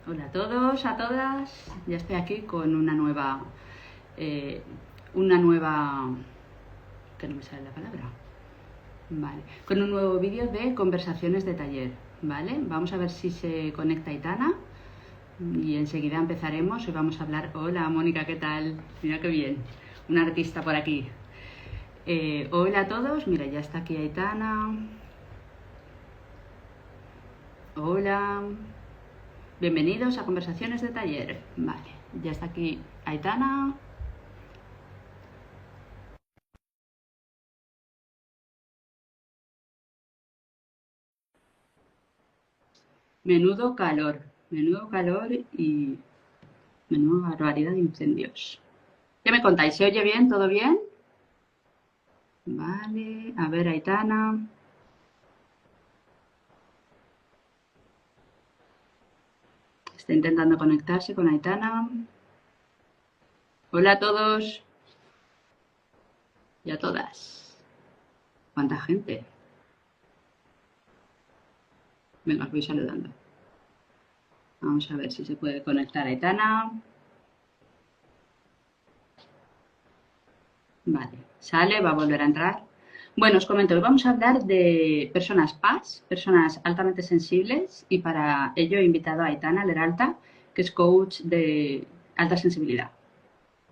Hola a todos, a todas. Ya estoy aquí con eh, una nueva, que no me sale la palabra. Vale, con un nuevo vídeo de conversaciones de taller. Vale, vamos a ver si se conecta Aitana y enseguida empezaremos y vamos a hablar. Hola Mónica, ¿qué tal? Mira qué bien, una artista por aquí. Hola a todos, mira, ya está aquí Aitana. Hola. Bienvenidos a Conversaciones de Taller. Vale, ya está aquí Aitana. Menudo calor y menuda barbaridad de incendios. ¿Qué me contáis? ¿Se oye bien? ¿Todo bien? Vale, a ver, Aitana. Está intentando conectarse con Aitana. Hola a todos y a todas. ¿Cuánta gente? Venga, os voy saludando. Vamos a ver si se puede conectar Aitana. Vale, sale, va a volver a entrar. Bueno, os comento, hoy vamos a hablar de personas PAS, personas altamente sensibles, y para ello he invitado a Aitana Leralta, que es coach de alta sensibilidad.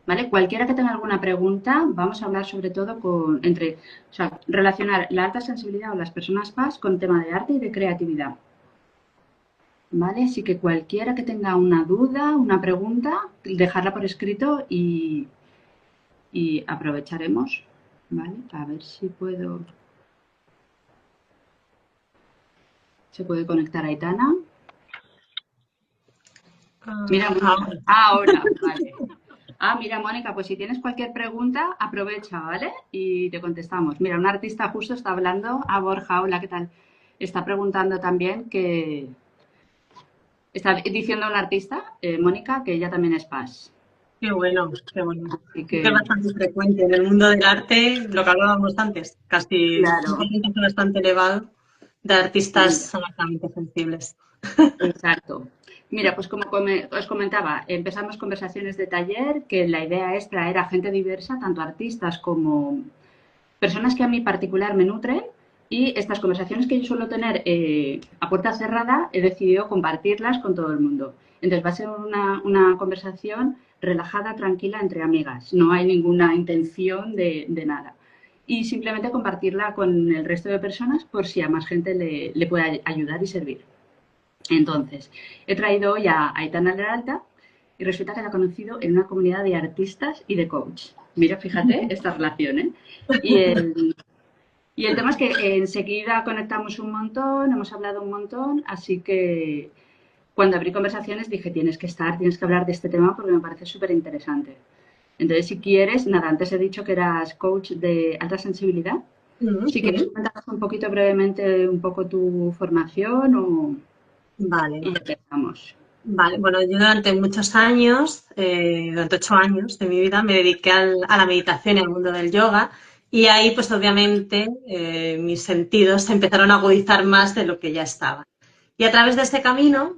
¿Vale? Cualquiera que tenga alguna pregunta, vamos a hablar sobre todo o sea, relacionar la alta sensibilidad o las personas PAS con tema de arte y de creatividad. ¿Vale? Así que cualquiera que tenga una duda, una pregunta, dejarla por escrito y aprovecharemos. ¿Vale? A ver si puedo. Se puede conectar a Aitana. Mira, Ahora. ahora, vale. Mira, Mónica, pues si tienes cualquier pregunta, aprovecha, ¿vale? Y te contestamos. Mira, un artista justo está hablando, a Borja, hola, ¿qué tal? Está preguntando también está diciendo a un artista, Mónica, que ella también es PAS. Qué bueno, qué bueno. Así Sí que es que, bastante frecuente en el mundo del arte, lo que hablábamos antes, casi un claro, porcentaje bastante elevado de artistas altamente sensibles. exacto. Mira, pues como os comentaba, empezamos conversaciones de taller, que la idea es traer a gente diversa, tanto artistas como personas que a mí particular me nutren, y estas conversaciones que yo suelo tener a puerta cerrada he decidido compartirlas con todo el mundo. Entonces va a ser una conversación relajada, tranquila, entre amigas. No hay ninguna intención de nada. Y simplemente compartirla con el resto de personas por si a más gente le puede ayudar y servir. Entonces, he traído hoy a Aitana Leralta y resulta que la he conocido en una comunidad de artistas y de coach. Mira, fíjate esta relación, ¿eh? Y el, y el tema es que enseguida conectamos un montón, hemos hablado un montón, así que cuando abrí conversaciones dije, tienes que hablar de este tema porque me parece súper interesante. Entonces, si quieres, nada, antes he dicho que eras coach de alta sensibilidad. Si quieres Ujú. comentar un poquito brevemente un poco tu formación Vale, y ya empezamos. vale. Bueno, yo durante muchos años, durante 8 años de mi vida, me dediqué a la meditación y al mundo del yoga. Y ahí, pues obviamente, mis sentidos se empezaron a agudizar más de lo que ya estaba. Y a través de ese camino,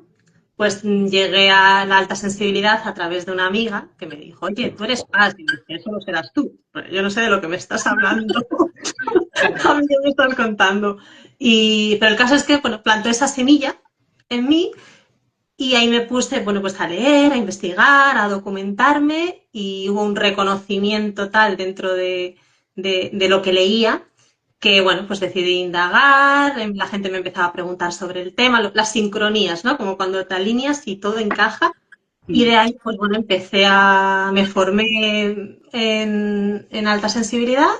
pues llegué a la alta sensibilidad a través de una amiga que me dijo, oye, tú eres paz. Y dije, eso no serás tú. Bueno, yo no sé de lo que me estás hablando. A mí ya me estás contando. Pero el caso es que, bueno, plantó esa semilla en mí y ahí me puse, bueno, pues a leer, a investigar, a documentarme y hubo un reconocimiento tal dentro de lo que leía que, bueno, pues decidí indagar, la gente me empezaba a preguntar sobre el tema, las sincronías, ¿no? Como cuando te alineas y todo encaja. Y de ahí, pues bueno, me formé en alta sensibilidad.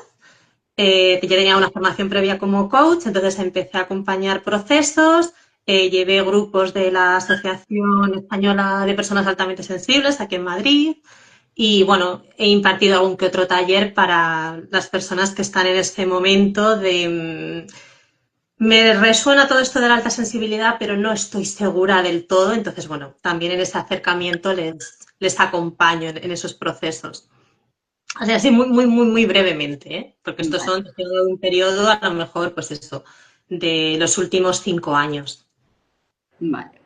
Yo tenía una formación previa como coach, entonces empecé a acompañar procesos, llevé grupos de la Asociación Española de Personas Altamente Sensibles aquí en Madrid y bueno, he impartido algún que otro taller para las personas que están en ese momento me resuena todo esto de la alta sensibilidad, pero no estoy segura del todo, entonces bueno, también en ese acercamiento les acompaño en esos procesos. O sea, así muy brevemente, ¿eh? Porque estos Vale, son de un periodo, a lo mejor, pues eso, de los últimos 5 años. vale.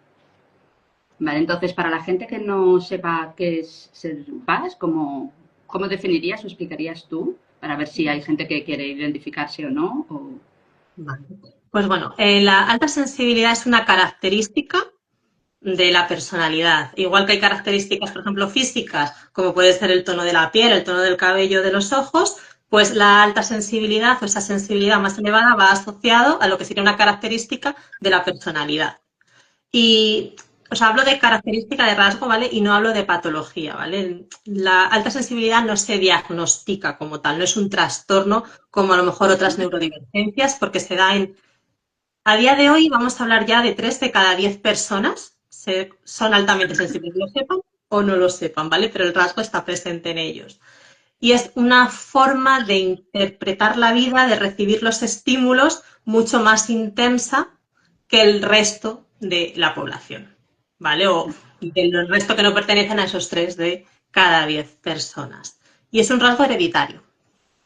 Vale, entonces, para la gente que no sepa qué es ser PAS, ¿cómo definirías o explicarías tú? Para ver si hay gente que quiere identificarse o no. Vale. Pues bueno, la alta sensibilidad es una característica de la personalidad. Igual que hay características, por ejemplo, físicas, como puede ser el tono de la piel, el tono del cabello, de los ojos, pues la alta sensibilidad o esa sensibilidad más elevada va asociado a lo que sería una característica de la personalidad. Y os hablo de característica de rasgo, ¿vale? Y no hablo de patología, ¿vale? La alta sensibilidad no se diagnostica como tal, no es un trastorno como a lo mejor otras neurodivergencias, porque se da en... A día de hoy vamos a hablar ya de 3 de cada 10 personas son altamente sensibles, lo sepan o no lo sepan, ¿vale? Pero el rasgo está presente en ellos. Y es una forma de interpretar la vida, de recibir los estímulos mucho más intensa que el resto de la población, ¿vale? O del resto que no pertenecen a esos 3 de cada 10 personas. Y es un rasgo hereditario.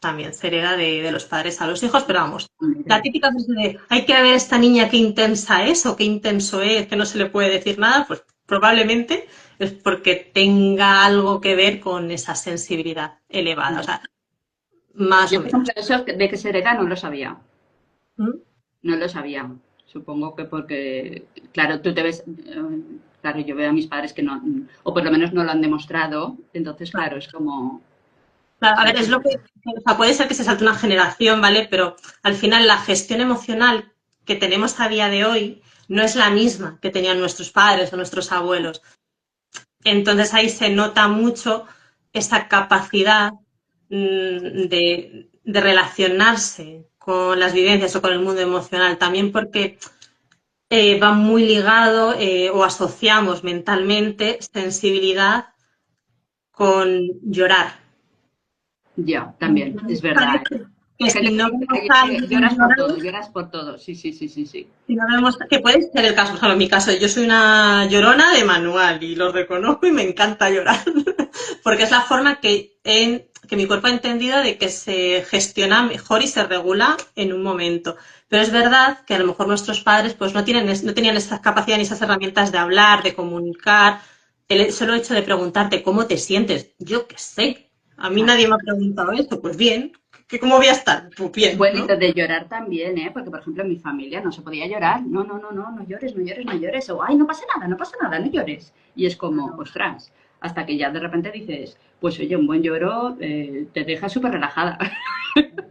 También se hereda de los padres a los hijos, pero vamos, la típica frase de hay que ver esta niña qué intensa es o qué intenso es, que no se le puede decir nada, pues probablemente es porque tenga algo que ver con esa sensibilidad elevada, o sea, más Yo, o por menos. ejemplo, eso de que se hereda no lo sabía. ¿Mm? No lo sabía. Supongo que porque, claro, tú te ves, claro, yo veo a mis padres que no, o por lo menos no lo han demostrado, entonces, claro, es como, Claro, a ver, ¿sabes? es lo que, o sea, puede ser que se salte una generación, ¿vale? Pero al final la gestión emocional que tenemos a día de hoy no es la misma que tenían nuestros padres o nuestros abuelos. Entonces ahí se nota mucho esa capacidad de relacionarse con las vivencias o con el mundo emocional, también porque va muy ligado o asociamos mentalmente sensibilidad con llorar. Ya, también, es verdad. ¿Sabes? ¿Eh? Que Hay gente si que no dice vemos a que alguien lloras por llorar, todo, lloras por todo. Sí, sí, sí, sí, sí. si no vemos, que puede ser el caso, por ejemplo, en mi caso, yo soy una llorona de manual y lo reconozco y me encanta llorar, porque es la forma que mi cuerpo ha entendido de que se gestiona mejor y se regula en un momento. Pero es verdad que a lo mejor nuestros padres pues no tenían esa capacidad ni esas herramientas de hablar, de comunicar. El solo hecho de preguntarte cómo te sientes, yo qué sé, a mí Claro. nadie me ha preguntado esto, pues bien, ¿cómo voy a estar? Pues bien, Bueno, y ¿no? lo de llorar también, ¿eh? Porque, por ejemplo, en mi familia no se podía llorar. No, no, no, no, no llores, no llores, no llores. O, ay, no pasa nada, no pasa nada, no llores. Y es como, ostras, hasta que ya de repente dices, pues oye, un buen lloro te deja súper relajada.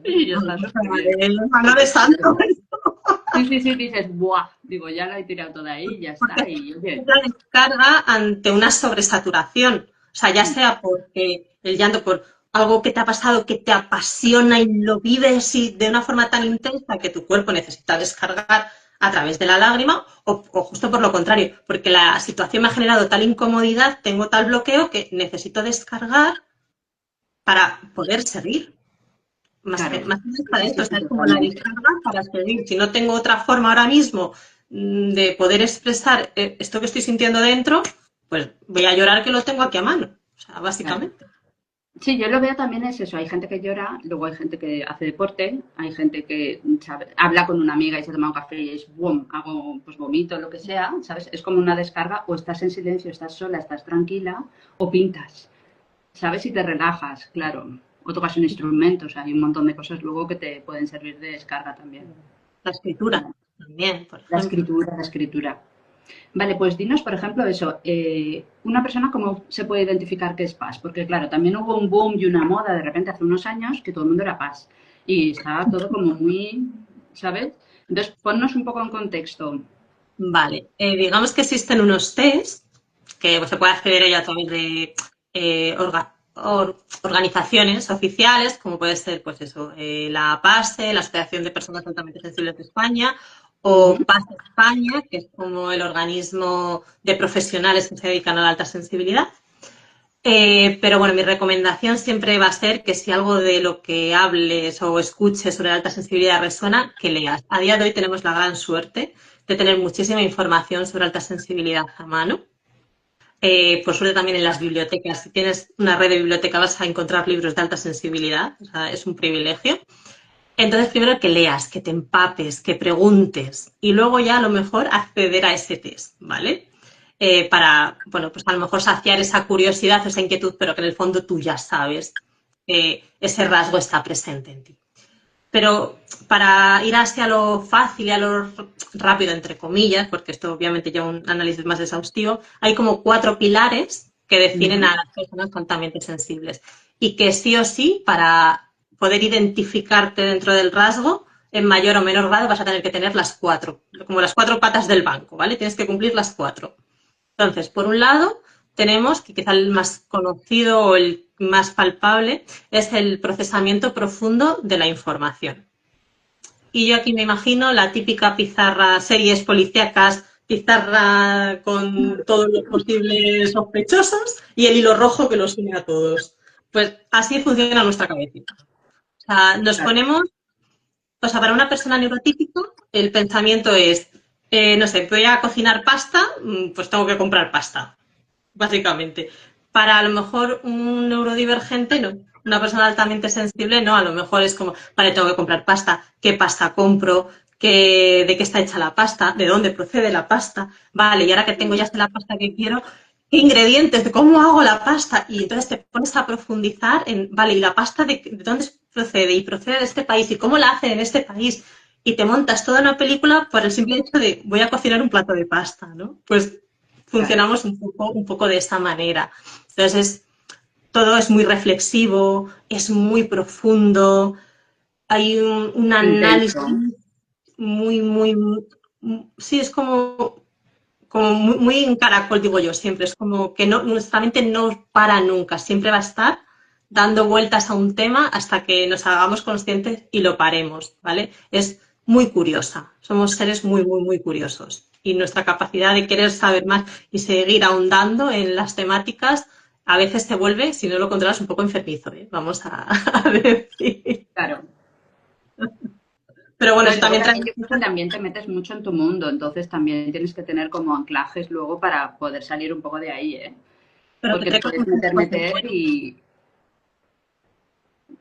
Y ya está súper bien. El mano de santo. Sí, sí, sí, dices, buah, digo, ya la he tirado toda ahí, ya Porque está. Y es oye, la descarga ante una sobresaturación. O sea, ya mm, sea porque el llanto por algo que te ha pasado, que te apasiona y lo vives y de una forma tan intensa que tu cuerpo necesita descargar a través de la lágrima, o justo por lo contrario, porque la situación me ha generado tal incomodidad, tengo tal bloqueo que necesito descargar para poder seguir. claro. Más Sí, para sí, esto, sí, o sí, sea, es como la totalmente. descarga para seguir. Si no tengo otra forma ahora mismo de poder expresar esto que estoy sintiendo dentro, pues voy a llorar que lo tengo aquí a mano. O sea, Claro. básicamente. Sí, yo lo veo también es eso. Hay gente que llora, luego hay gente que hace deporte, hay gente que habla con una amiga y se toma un café y es boom, hago pues vomito, lo que sea, ¿sabes? Es como una descarga, o estás en silencio, estás sola, estás tranquila, o pintas, ¿sabes? Y te relajas, claro. O tocas un instrumento, o sea, hay un montón de cosas luego que te pueden servir de descarga también. La escritura también, por La ejemplo. escritura, la escritura. Vale, pues dinos, por ejemplo, eso, una persona cómo se puede identificar que es paz, porque claro, también hubo un boom y una moda de repente hace unos años que todo el mundo era paz y estaba todo como muy, ¿sabes? Entonces, ponnos un poco en contexto. Vale, digamos que existen unos test que pues, se puede acceder a ello a través de organizaciones oficiales, como puede ser pues eso, la PASE, la Asociación de Personas Altamente Sensibles de España, Ujú. o PASE España, que es como el organismo de profesionales que se dedican a la alta sensibilidad. Pero bueno, mi recomendación siempre va a ser que si algo de lo que hables o escuches sobre la alta sensibilidad resuena, que leas. A día de hoy tenemos la gran suerte de tener muchísima información sobre alta sensibilidad a mano. Por suerte también en las bibliotecas, si tienes una red de biblioteca vas a encontrar libros de alta sensibilidad, o sea, es un privilegio. Entonces, primero que leas, que te empapes, que preguntes y luego ya a lo mejor acceder a ese test, ¿vale? para, bueno, pues a lo mejor saciar esa curiosidad, esa inquietud, pero que en el fondo tú ya sabes que ese rasgo está presente en ti. Pero para ir hacia lo fácil y a lo rápido, entre comillas, porque esto obviamente lleva un análisis más exhaustivo, hay como 4 pilares que definen a las personas altamente sensibles y que sí o sí, para poder identificarte dentro del rasgo, en mayor o menor grado vas a tener que tener las 4, como las 4 patas del banco, ¿vale? Tienes que cumplir las 4. Entonces, por un lado, tenemos, que quizá el más conocido o el más palpable, es el procesamiento profundo de la información. Y yo aquí me imagino la típica pizarra, series policíacas, pizarra con todos los posibles sospechosos y el hilo rojo que los une a todos. Pues así funciona nuestra cabecita. O sea, nos Claro. ponemos, o sea, para una persona neurotípica, el pensamiento es, no sé, voy a cocinar pasta, pues tengo que comprar pasta, básicamente. Para a lo mejor un neurodivergente, no. Una persona altamente sensible, no. A lo mejor es como, vale, tengo que comprar pasta. ¿Qué pasta compro? ¿De qué está hecha la pasta? ¿De dónde procede la pasta? Vale, y ahora que tengo ya la pasta que quiero, ¿qué ingredientes? ¿De cómo hago la pasta? Y entonces te pones a profundizar en, vale, ¿y la pasta de dónde procede? Y procede de este país. ¿Y cómo la hacen en este país? Y te montas toda una película por el simple hecho de voy a cocinar un plato de pasta, ¿no? Pues Claro, funcionamos un poco de esa manera. Entonces, todo es muy reflexivo, es muy profundo, hay un análisis intenso. sí, es como muy en caracol, digo yo, siempre. Es como que no, nuestra mente no para nunca, siempre va a estar dando vueltas a un tema hasta que nos hagamos conscientes y lo paremos, ¿vale? Es muy curiosa, somos seres muy curiosos y nuestra capacidad de querer saber más y seguir ahondando en las temáticas a veces se vuelve, si no lo controlas, un poco enfermizo, ¿eh? Vamos a decir. Claro. Pero bueno, No, y eso luego también trae también yo creo que también te metes mucho en tu mundo, entonces también tienes que tener como anclajes luego para poder salir un poco de ahí, ¿eh? pero que Porque te trae puedes muchas cosas meter buenas. y...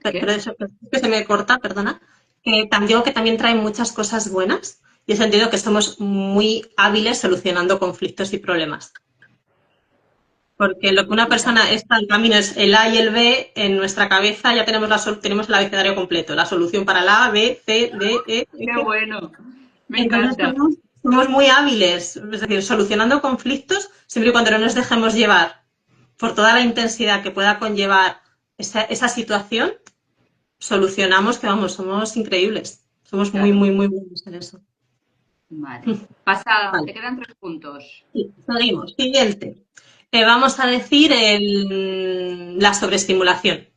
Pero ¿Qué? eso que se me corta, perdona, que digo que también trae muchas cosas buenas y he sentido que somos muy hábiles solucionando conflictos y problemas. Porque lo que una persona está en camino es el A y el B, en nuestra cabeza ya tenemos el abecedario completo, la solución para el A, B, C, D, E, Qué F. bueno, me Entonces encanta. somos muy hábiles, es decir, solucionando conflictos siempre y cuando no nos dejemos llevar por toda la intensidad que pueda conllevar esa situación, solucionamos que vamos, somos increíbles. Somos Claro, muy buenos en eso. vale. Pasa, Vale, te quedan 3 puntos. sí, seguimos. Siguiente. Vamos a decir la sobreestimulación,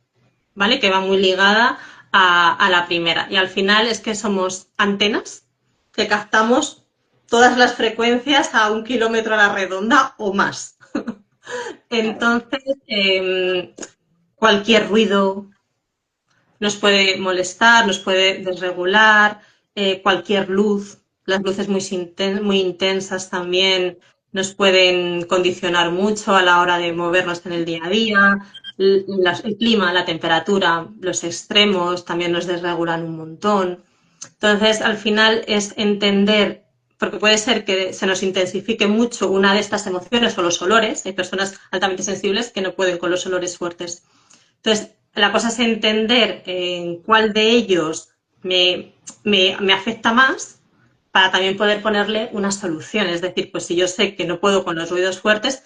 ¿vale? Que va muy ligada a la primera. Y al final es que somos antenas que captamos todas las frecuencias a 1 kilómetro a la redonda o más. Claro, Entonces, cualquier ruido, nos puede molestar, nos puede desregular, cualquier luz, las luces muy intensas también nos pueden condicionar mucho a la hora de movernos en el día a día, el clima, la temperatura, los extremos también nos desregulan un montón. Entonces, al final es entender, porque puede ser que se nos intensifique mucho una de estas emociones o los olores, hay personas altamente sensibles que no pueden con los olores fuertes. Entonces, la cosa es entender en cuál de ellos me afecta más para también poder ponerle una solución. Es decir, pues si yo sé que no puedo con los ruidos fuertes,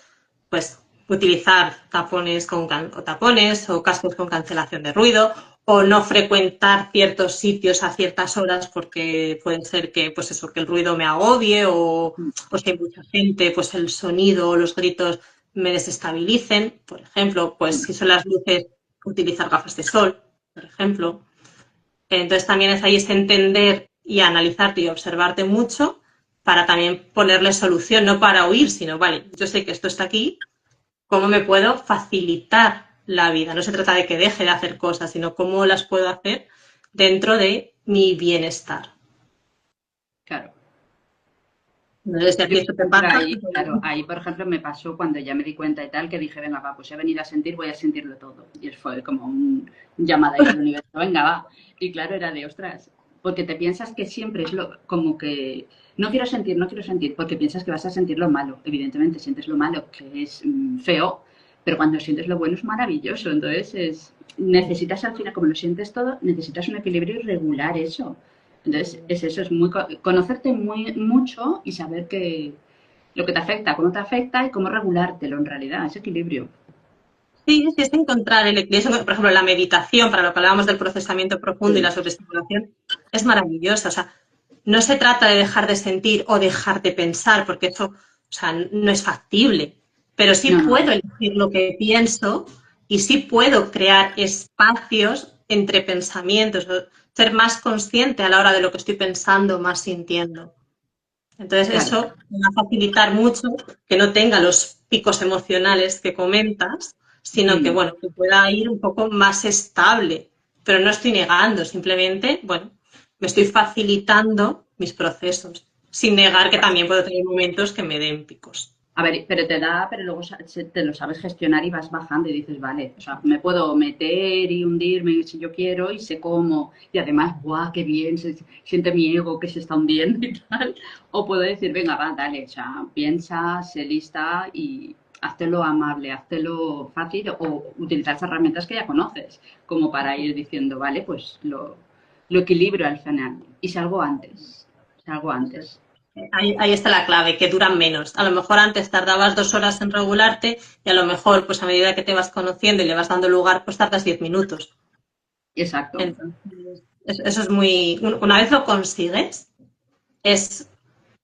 pues utilizar tapones o cascos con cancelación de ruido o no frecuentar ciertos sitios a ciertas horas porque puede ser que, pues eso, que el ruido me agobie o si hay mucha gente, pues el sonido o los gritos me desestabilicen. Por ejemplo, pues si son las luces, utilizar gafas de sol, por ejemplo. Entonces también es ahí es entender y analizarte y observarte mucho para también ponerle solución, no para huir, sino, vale, yo sé que esto está aquí, ¿cómo me puedo facilitar la vida? No se trata de que deje de hacer cosas, sino cómo las puedo hacer dentro de mi bienestar. claro. Entonces, si a Yo ti esto te por pasa, ahí, claro, ahí por ejemplo me pasó cuando ya me di cuenta y tal, que dije, venga, va, pues he venido a sentir, voy a sentirlo todo. Y fue como un llamada ahí al universo, venga, va. Y claro, era de, ostras, porque te piensas que siempre es lo, como que no quiero sentir, no quiero sentir, porque piensas que vas a sentir lo malo. Evidentemente sientes lo malo, que es feo, pero cuando sientes lo bueno es maravilloso. Entonces necesitas al final, como lo sientes todo, necesitas un equilibrio y regular eso. Entonces es eso, es muy conocerte muy mucho y saber que lo que te afecta, cómo te afecta y cómo regulártelo en realidad, ese equilibrio. Sí, sí, es encontrar el equilibrio. Por ejemplo, la meditación, para lo que hablábamos del procesamiento profundo y Sí. la sobreestimulación, es maravillosa. O sea, no se trata de dejar de sentir o dejar de pensar, porque eso, o sea, no es factible. Pero sí No, no, puedo elegir lo que pienso y sí puedo crear espacios entre pensamientos, o ser más consciente a la hora de lo que estoy pensando, más sintiendo. Entonces, claro. eso me va a facilitar mucho que no tenga los picos emocionales que comentas, sino que, Mm. bueno, que pueda ir un poco más estable. Pero no estoy negando, simplemente, bueno, me estoy facilitando mis procesos, sin negar que también puedo tener momentos que me den picos. A ver, pero te da, pero luego te lo sabes gestionar y vas bajando y dices, vale, o sea, me puedo meter y hundirme si yo quiero y sé cómo. Y además, ¡buah, qué bien! Se siente mi ego que se está hundiendo y tal. O puedo decir, venga, va, dale, o sea, piensa, sé lista y háztelo amable, háztelo fácil o utilizar las herramientas que ya conoces, como para ir diciendo, vale, pues lo equilibrio al final y salgo antes, salgo antes. Ahí está la clave, que duran menos. A lo mejor antes tardabas 2 horas en regularte y a lo mejor, pues a medida que te vas conociendo y le vas dando lugar, pues tardas 10 minutos. Exacto. Entonces, eso es muy... Una vez lo consigues, es,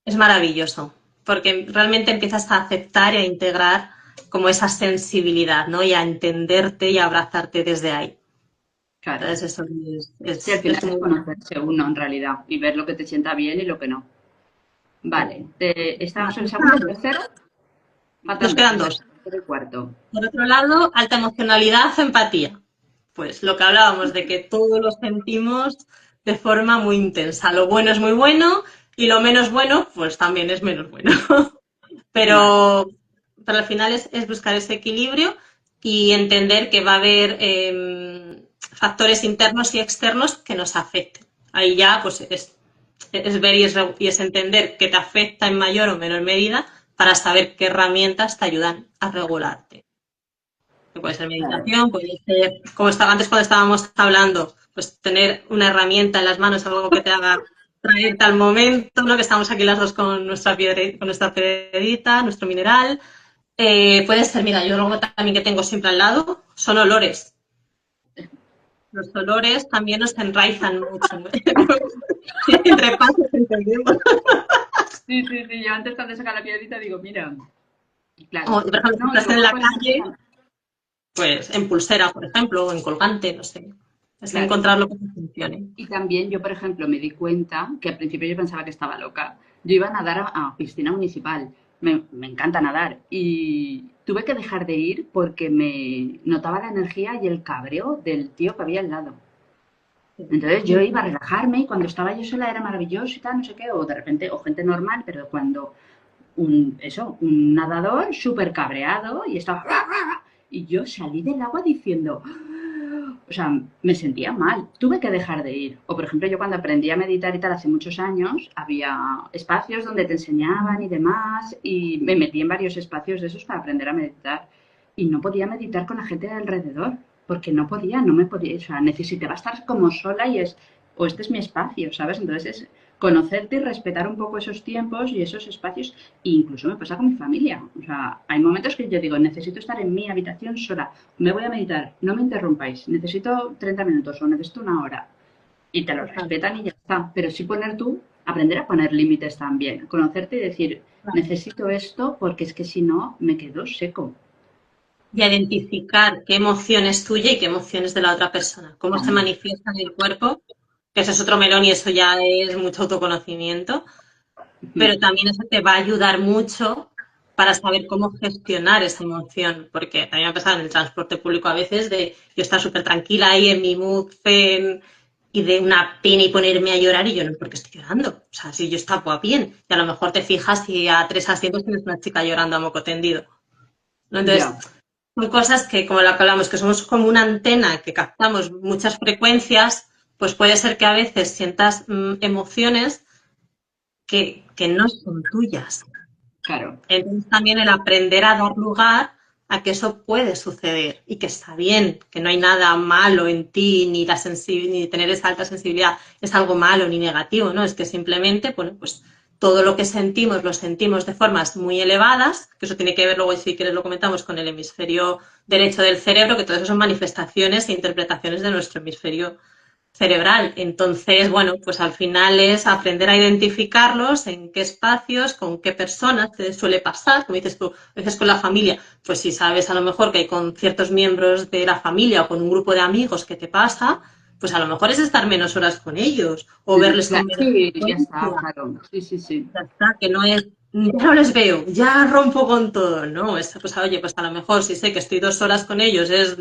es maravilloso, porque realmente empiezas a aceptar y a integrar como esa sensibilidad, ¿no? Y a entenderte y a abrazarte desde ahí. Claro. Entonces, eso Sí, al final es es muy... conocerse uno en realidad y ver lo que te sienta bien y lo que no. Vale, estamos en el segundo, el tercero, faltan Nos dos, quedan el dos. tercero y el cuarto. Por otro lado, alta emocionalidad, empatía. Pues lo que hablábamos de que todos lo sentimos de forma muy intensa. Lo bueno es muy bueno y lo menos bueno, pues también es menos bueno. Vale, Pero, pero al final es buscar ese equilibrio y entender que va a haber factores internos y externos que nos afecten. Ahí ya pues es ver y es entender qué te afecta en mayor o menor medida para saber qué herramientas te ayudan a regularte. Que puede ser claro. meditación, puede ser, como estaba antes cuando estábamos hablando, pues tener una herramienta en las manos, algo que te haga traerte al momento, ¿no? Que estamos aquí las dos con nuestra con nuestra piedrita, nuestro mineral. Puede ser, mira, yo luego también que tengo siempre al lado, son olores. Los olores también nos enraizan mucho, ¿no? Entre pasos entendemos. Sí, sí, sí, yo antes cuando saca la piedrita digo, mira, O, claro. por ejemplo, si No, y estás en luego, la por ejemplo, calle, pues en pulsera, por ejemplo, o en colgante, no sé. Es claro. encontrar lo que te funcione. Y también yo, por ejemplo, me di cuenta que al principio yo pensaba que estaba loca. Yo iba a nadar a piscina municipal. Me encanta nadar. Y tuve que dejar de ir porque me notaba la energía y el cabreo del tío que había al lado. Entonces yo iba a relajarme y cuando estaba yo sola era maravilloso y tal, no sé qué, o de repente, o gente normal, pero cuando un nadador súper cabreado y estaba... Y yo salí del agua diciendo, o sea, me sentía mal, tuve que dejar de ir. O por ejemplo, yo cuando aprendí a meditar y tal hace muchos años, había espacios donde te enseñaban y demás, y me metí en varios espacios de esos para aprender a meditar. Y no podía meditar con la gente de alrededor, porque no podía, no me podía, o sea, necesitaba estar como sola y es, o este es mi espacio, ¿sabes? Entonces es conocerte y respetar un poco esos tiempos y esos espacios. E incluso me pasa con mi familia. O sea, hay momentos que yo digo, necesito estar en mi habitación sola, me voy a meditar, no me interrumpáis, necesito 30 minutos o necesito una hora. Y te lo respetan y ya está. Pero sí poner tú, aprender a poner límites también, conocerte y decir, necesito esto porque es que si no me quedo seco. Y identificar qué emoción es tuya y qué emoción es de la otra persona, cómo se Vamos. manifiesta en el cuerpo, que ese es otro melón y eso ya es mucho autoconocimiento, pero también eso te va a ayudar mucho para saber cómo gestionar esa emoción, porque a mí me ha pasado en el transporte público a veces de yo estar súper tranquila ahí en mi mood zen y de una pena y ponerme a llorar y yo no, porque estoy llorando. O sea, si yo estaba bien y a lo mejor te fijas y a 3 asientos tienes una chica llorando a moco tendido, ¿no? Entonces, Ya, son cosas que, como la que hablamos, que somos como una antena que captamos muchas frecuencias, pues puede ser que a veces sientas emociones que no son tuyas. Claro, Entonces también el aprender a dar lugar a que eso puede suceder y que está bien, que no hay nada malo en ti, ni tener esa alta sensibilidad es algo malo ni negativo, ¿no? Es que simplemente, bueno, pues todo lo que sentimos lo sentimos de formas muy elevadas, que eso tiene que ver luego, si quieres lo comentamos, con el hemisferio derecho del cerebro, que todo eso son manifestaciones e interpretaciones de nuestro hemisferio cerebral. Entonces, bueno, pues al final es aprender a identificarlos, en qué espacios, con qué personas te suele pasar, como dices tú, a veces con la familia, pues si sabes a lo mejor que hay con ciertos miembros de la familia o con un grupo de amigos que te pasa, pues a lo mejor es estar menos horas con ellos o verles con menos sí, ya está, frecuencia. claro. Sí, sí, sí. Ya está, que no es, ya no les veo, ya rompo con todo, ¿no? Es, pues oye, pues a lo mejor si sé que estoy 2 horas con ellos es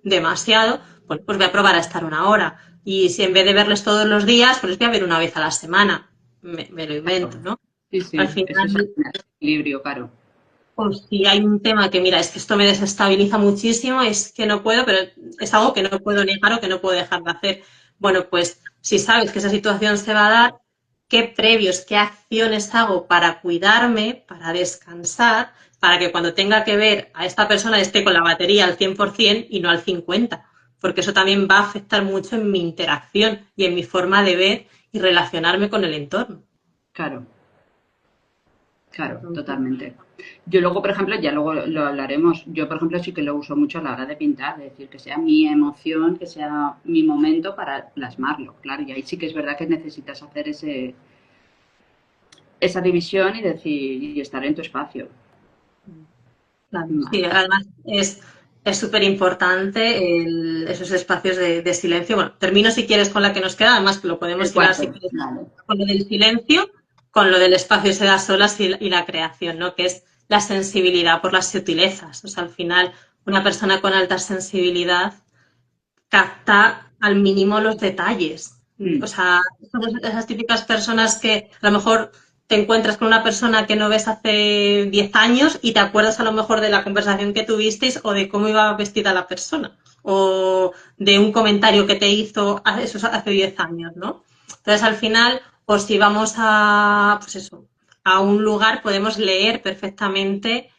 demasiado, pues voy a probar a estar 1 hora. Y si en vez de verles todos los días, pues les voy a ver una vez a la semana. Me lo invento, ¿no? Sí, Al sí, eso es final, el equilibrio, claro. pues si hay un tema que, mira, es que esto me desestabiliza muchísimo, es que no puedo, pero es algo que no puedo negar o que no puedo dejar de hacer. Bueno, pues si sabes que esa situación se va a dar, ¿qué previos, qué acciones hago para cuidarme, para descansar, para que cuando tenga que ver a esta persona esté con la batería al 100% y no al 50%? Porque eso también va a afectar mucho en mi interacción y en mi forma de ver y relacionarme con el entorno. Claro, claro, Entonces, totalmente. Yo luego, por ejemplo, ya luego lo hablaremos, yo por ejemplo sí que lo uso mucho a la hora de pintar, es decir, que sea mi emoción, que sea mi momento para plasmarlo, claro, y ahí sí que es verdad que necesitas hacer esa división y decir, y estar en tu espacio. claro, sí, Vale, además es súper importante esos espacios de silencio. Bueno, termino si quieres con la que nos queda, además que lo el podemos hilar si cuarto, quieres vale. con lo del silencio, con lo del espacio se da solas y la creación, ¿no? Que es la sensibilidad por las sutilezas. O sea, al final, una persona con alta sensibilidad capta al mínimo los detalles. O Mm, sea, somos esas típicas personas que a lo mejor te encuentras con una persona que no ves hace 10 años y te acuerdas a lo mejor de la conversación que tuvisteis o de cómo iba vestida la persona o de un comentario que te hizo hace 10 años, ¿no? Entonces, al final, pues si vamos a, pues eso, a un lugar, podemos leer perfectamente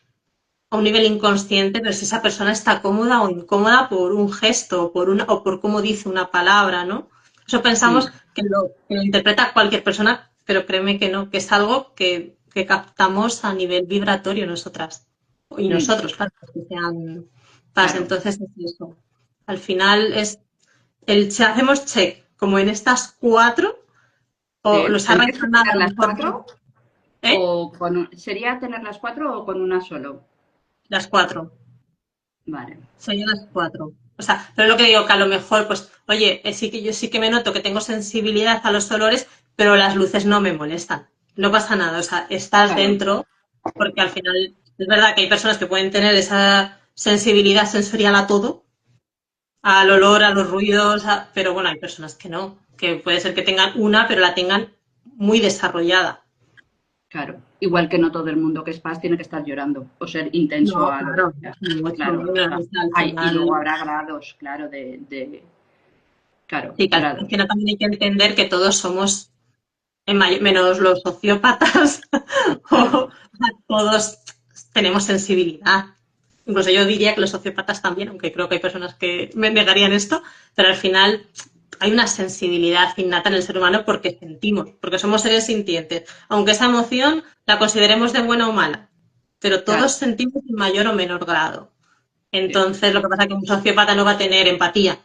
a un nivel inconsciente, pero si esa persona está cómoda o incómoda por un gesto o por cómo dice una palabra, ¿no? Eso pensamos mm, que lo interpreta cualquier persona, pero créeme que no, que es algo que captamos a nivel vibratorio nosotras. Y mm, nosotros, claro, que sean paz. claro. Entonces es eso. Al final es si hacemos check, como en estas cuatro, o Sí, los ha ¿tendrías que resonado tener a lo las mejor, cuatro? ¿eh? ¿O sería tener las cuatro o con una solo? Las cuatro. Vale, Soy las cuatro. O sea, pero lo que digo, que a lo mejor, pues, oye, sí que yo sí que me noto que tengo sensibilidad a los olores, pero las luces no me molestan. No pasa nada, o sea, estás claro. dentro, porque al final es verdad que hay personas que pueden tener esa sensibilidad sensorial a todo, al olor, a los ruidos, pero bueno, hay personas que no, que puede ser que tengan una, pero la tengan muy desarrollada. Claro, igual que no todo el mundo que es paz tiene que estar llorando o ser intenso No, a lo claro, bestia. ni mucho Claro, o menos, sea, o sea, al y luego final. habrá grados, claro, claro, Sí, que al grados. final también hay que entender que todos somos menos los sociópatas, o sea, todos tenemos sensibilidad. Incluso yo diría que los sociópatas también, aunque creo que hay personas que me negarían esto, pero al final hay una sensibilidad innata en el ser humano porque sentimos, porque somos seres sintientes, aunque esa emoción la consideremos de buena o mala, pero Claro, todos sentimos en mayor o menor grado. sí. Entonces, lo que pasa es que un sociópata no va a tener empatía,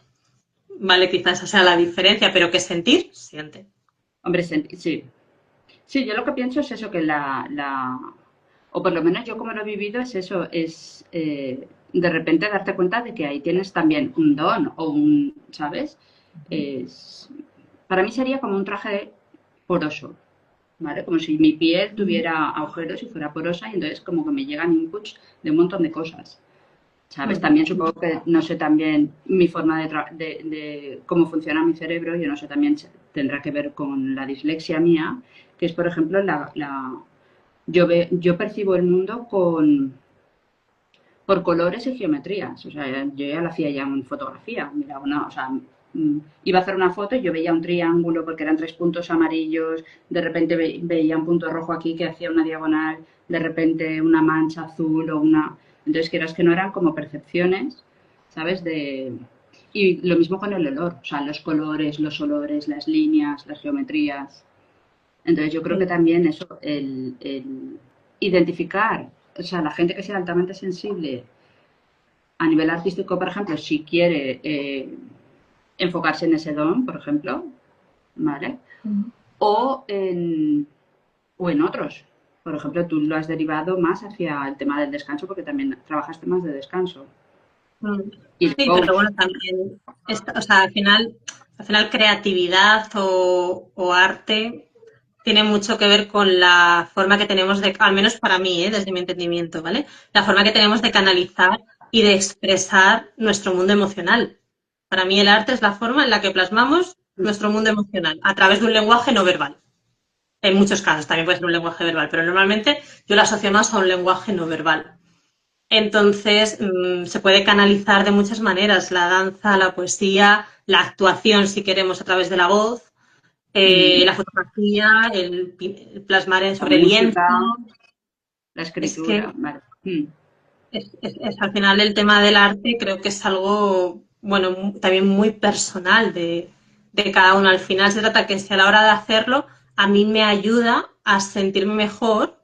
¿vale? Quizás esa sea la diferencia, pero que sentir, siente. Hombre, sí. Sí, yo lo que pienso es eso, que o por lo menos yo como lo he vivido, es eso, es de repente darte cuenta de que ahí tienes también un don o ¿sabes? Es, para mí sería como un traje poroso, ¿vale? Como si mi piel tuviera agujeros y fuera porosa y entonces como que me llegan inputs de un montón de cosas, ¿sabes? También supongo que, no sé, también mi forma de cómo funciona mi cerebro, yo no sé, también tendrá que ver con la dislexia mía, que es, por ejemplo, yo percibo el mundo por colores y geometrías. O sea, yo ya lo hacía ya en fotografía. Mira, no, o sea, Iba a hacer una foto y yo veía un triángulo porque eran 3 puntos amarillos, de repente veía un punto rojo aquí que hacía una diagonal, de repente una mancha azul o una... Entonces, quieras que no eran como percepciones, ¿sabes? Y lo mismo con el olor, o sea, los colores, los olores, las líneas, las geometrías. Entonces, yo creo que Sí. también eso, el identificar, o sea, la gente que sea altamente sensible a nivel artístico, por ejemplo, si quiere enfocarse en ese don, por ejemplo, ¿vale? Ujú. O en otros. Por ejemplo, tú lo has derivado más hacia el tema del descanso porque también trabajas temas de descanso Mm. y de Sí, pero coach. bueno, también, o sea, al final creatividad o arte tiene mucho que ver con la forma que tenemos de, al menos para mí, desde mi entendimiento, ¿vale? La forma que tenemos de canalizar y de expresar nuestro mundo emocional. Para mí el arte es la forma en la que plasmamos nuestro mundo emocional a través de un lenguaje no verbal. En muchos casos también puede ser un lenguaje verbal, pero normalmente yo lo asocio más a un lenguaje no verbal. Entonces, se puede canalizar de muchas maneras, la danza, la poesía, la actuación, si queremos, a través de la voz, Ujú. la fotografía, el plasmar La sobre lienzo. música, la Es que escritura, vale. Mm. al final el tema del arte creo que es algo, bueno, también muy personal de cada uno. Al final se trata que si a la hora de hacerlo, a mí me ayuda a sentirme mejor.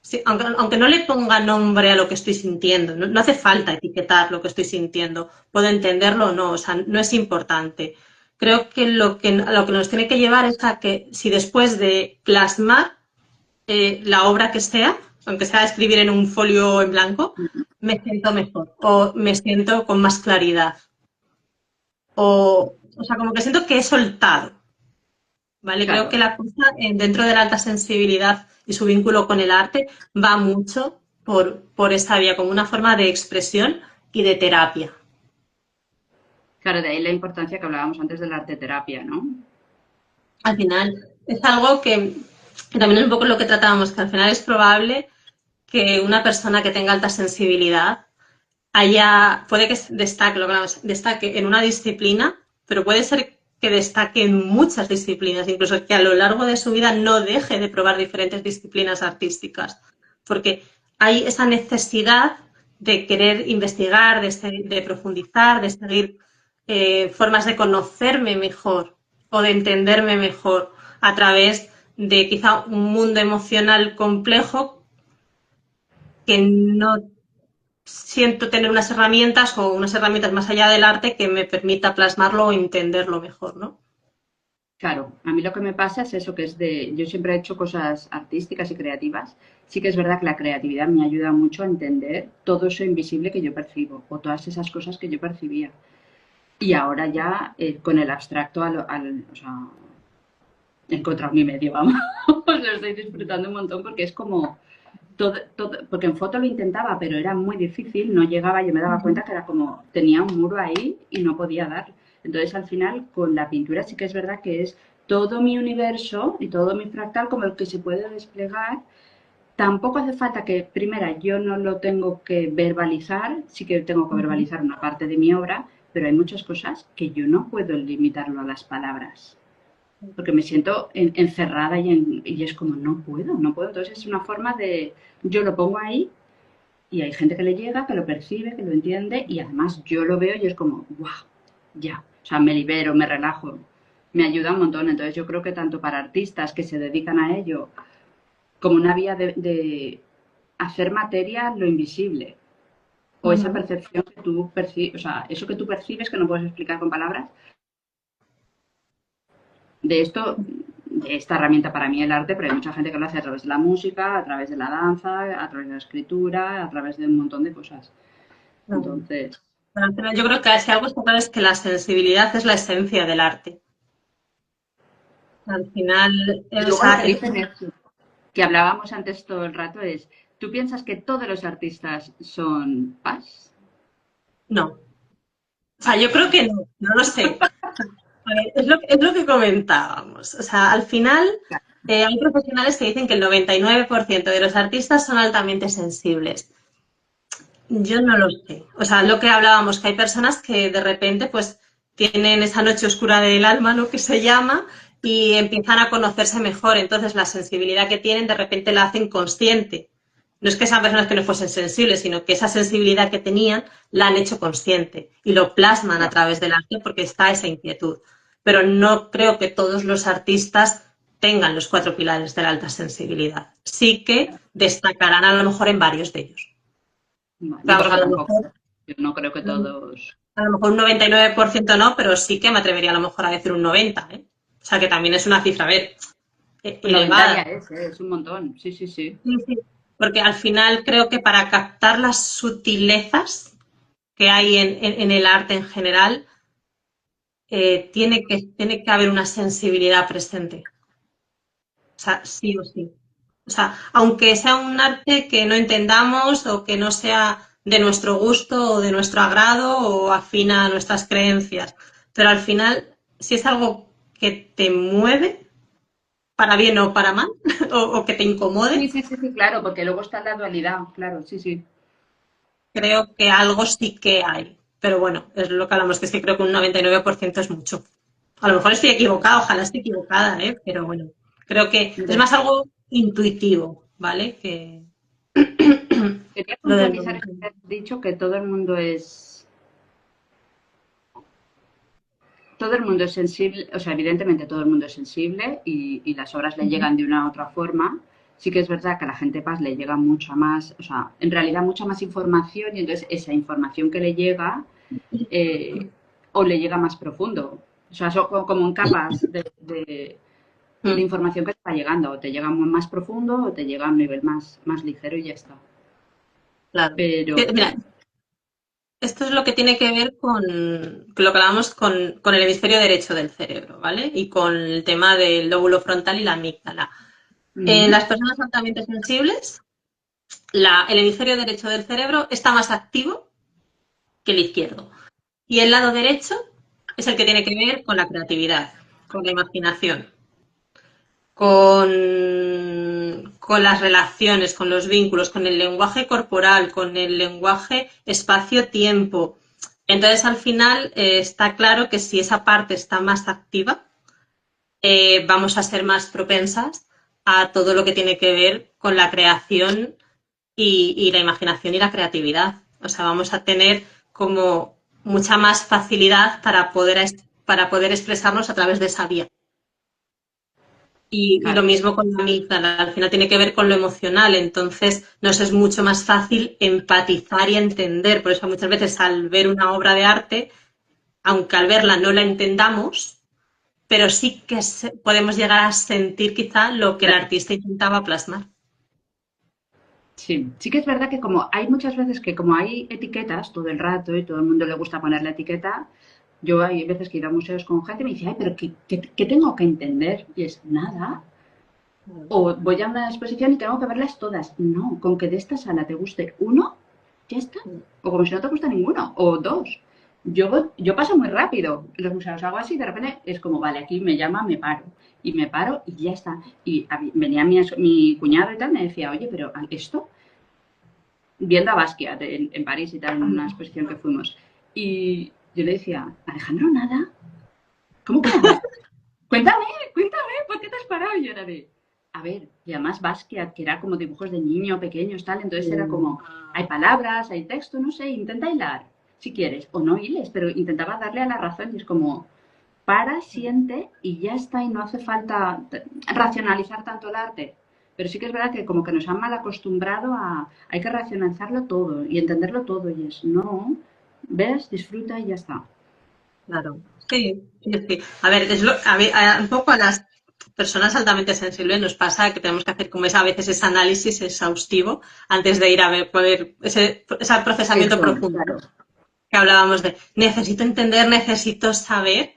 Sí, aunque no le ponga nombre a lo que estoy sintiendo, no hace falta etiquetar lo que estoy sintiendo, puedo entenderlo o no, o sea, no es importante. Creo que lo que nos tiene que llevar es a que si después de plasmar la obra que sea, aunque sea escribir en un folio en blanco, me siento mejor o me siento con más claridad o sea, como que siento que he soltado. ¿Vale? Creo que Claro, la cosa dentro de la alta sensibilidad y su vínculo con el arte va mucho por esa vía, como una forma de expresión y de terapia. claro, de ahí la importancia que hablábamos antes de la arte terapia, ¿no? Al final es algo que también es un poco lo que tratábamos, que al final es probable que una persona que tenga alta sensibilidad puede que destaque, lo que hablamos, destaque en una disciplina, pero puede ser que destaque en muchas disciplinas, incluso que a lo largo de su vida no deje de probar diferentes disciplinas artísticas, porque hay esa necesidad de querer investigar, de profundizar, de seguir formas de conocerme mejor o de entenderme mejor a través de quizá un mundo emocional complejo que no siento tener unas herramientas más allá del arte que me permita plasmarlo o entenderlo mejor, ¿no? Claro, a mí lo que me pasa es eso, que es de, yo siempre he hecho cosas artísticas y creativas. Sí que es verdad que la creatividad me ayuda mucho a entender todo eso invisible que yo percibo o todas esas cosas que yo percibía. Y ahora ya con el abstracto, o sea, he encontrado mi medio, vamos, lo estoy disfrutando un montón porque es como porque en foto lo intentaba, pero era muy difícil, no llegaba, yo me daba cuenta que era como, tenía un muro ahí y no podía dar. Entonces al final con la pintura sí que es verdad que es todo mi universo y todo mi fractal como el que se puede desplegar. Tampoco hace falta que, primera, yo no lo tengo que verbalizar, sí que tengo que Ujú. verbalizar una parte de mi obra, pero hay muchas cosas que yo no puedo limitarlo a las palabras porque me siento encerrada y es como, no puedo, no puedo. Entonces es una forma de, yo lo pongo ahí y hay gente que le llega, que lo percibe, que lo entiende y además yo lo veo y es como, wow, ya. O sea, me libero, me relajo, me ayuda un montón. Entonces yo creo que tanto para artistas que se dedican a ello como una vía de hacer materia lo invisible o esa Ujú. percepción que tú percibes, o sea, eso que tú percibes que no puedes explicar con palabras, de esto, de esta herramienta para mí el arte, pero hay mucha gente que lo hace a través de la música, a través de la danza, a través de la escritura, a través de un montón de cosas. Claro. Entonces, Pero al final yo creo que si algo está claro es que la sensibilidad es la esencia del arte. Al final, y o luego lo sea, que dicen es que hablábamos antes todo el rato es, ¿tú piensas que todos los artistas son paz? no. O sea, yo Vale, creo que no lo sé. A ver, es lo que comentábamos. O sea, al final hay profesionales que dicen que el 99% de los artistas son altamente sensibles. Yo no lo sé. O sea, lo que hablábamos, que hay personas que de repente, pues, tienen esa noche oscura del alma, ¿no?, que se llama, y empiezan a conocerse mejor. Entonces, la sensibilidad que tienen de repente la hacen consciente. No es que sean personas que no fuesen sensibles, sino que esa sensibilidad que tenían la han hecho consciente y lo plasman a través del arte porque está esa inquietud. Pero no creo que todos los artistas tengan los 4 pilares de la alta sensibilidad. Sí que destacarán a lo mejor en varios de ellos. Bueno, Claro, pues porque yo tampoco. Yo no creo que todos. a lo mejor un 99% no, pero sí que me atrevería a lo mejor a decir un 90%, ¿eh? O sea, que también es una cifra, a ver, Un 90 ya elevada. es un montón. Sí, sí, sí. Sí, sí. Porque al final creo que para captar las sutilezas que hay en el arte en general, tiene que haber una sensibilidad presente. O sea, sí o sí. O sea, aunque sea un arte que no entendamos o que no sea de nuestro gusto o de nuestro agrado o afina a nuestras creencias, pero al final, si es algo que te mueve, para bien o para mal, o que te Sí, incomode, sí, sí, sí, claro, porque luego está la dualidad, claro, sí, sí. creo que algo sí que hay. Pero bueno, es lo que hablamos, que es que creo que un 99% es mucho. A lo mejor estoy equivocada, ojalá esté equivocada, ¿eh? Pero bueno, creo que es Mira, más algo intuitivo, ¿vale? Que quería lo del puntualizar momento. eso que has dicho, que todo el mundo es sensible, o sea, evidentemente todo el mundo es sensible y las obras le llegan de una u otra forma. Sí que es verdad que a la gente paz le llega mucha más, o sea, en realidad mucha más información y entonces esa información que le llega eh, o le llega más profundo. O sea, son como en capas de Mm, información que te está llegando. O te llega más profundo o te llega a un nivel más ligero y ya está. claro. Pero, Mira, esto es lo que tiene que ver con lo que hablamos con el hemisferio derecho del cerebro, ¿vale? Y con el tema del lóbulo frontal y la amígdala. En ujú, las personas altamente sensibles, el hemisferio derecho del cerebro está más activo que el izquierdo. Y el lado derecho es el que tiene que ver con la creatividad, con la imaginación, con las relaciones, con los vínculos, con el lenguaje corporal, con el lenguaje espacio-tiempo. Entonces, al final, está claro que si esa parte está más activa, vamos a ser más propensas a todo lo que tiene que ver con la creación y la imaginación y la creatividad. O sea, vamos a tener como mucha más facilidad para poder expresarnos a través de esa vía. Y lo claro, mismo con la amígdala, al final tiene que ver con lo emocional, entonces nos es mucho más fácil empatizar y entender. Por eso muchas veces al ver una obra de arte, aunque al verla no la entendamos, pero sí que podemos llegar a sentir quizá lo que el claro. artista intentaba plasmar. Sí, sí que es verdad que como hay muchas veces que como hay etiquetas todo el rato y todo el mundo le gusta poner la etiqueta, yo hay veces que he ido a museos con gente y me dice, ay, pero ¿qué tengo que entender? Y es nada. O voy a una exposición y tengo que verlas todas. No, con que de esta sala te guste uno, ya está. O como si no te gusta ninguno, o dos. Yo paso muy rápido en los museos, hago así, de repente es como, vale, aquí me llama, me paro. Y me paro y ya está. Y venía mi cuñado y tal, me decía, oye, pero esto, viendo a Basquiat en París y tal, en una exposición que fuimos. Y yo le decía, Alejandro, nada. ¿Cómo que nada? Cuéntame, cuéntame, ¿por qué te has parado? Y yo era de, a ver, y además Basquiat, que era como dibujos de niño, pequeños, tal, entonces era como, hay palabras, hay texto, no sé, intenta hilar, si quieres, o no hiles, pero intentaba darle a la razón y es como, para, siente y ya está, y no hace falta racionalizar tanto el arte. Pero sí que es verdad que como que nos han mal acostumbrado a, hay que racionalizarlo todo y entenderlo todo, y es, no, ves, disfruta y ya está. Claro, sí, sí, sí. A ver, un poco a las personas altamente sensibles nos pasa que tenemos que hacer como a veces ese análisis exhaustivo antes de ir a ver, poder ese procesamiento Eso, profundo, ¿no? claro. Que hablábamos de necesito entender, necesito saber,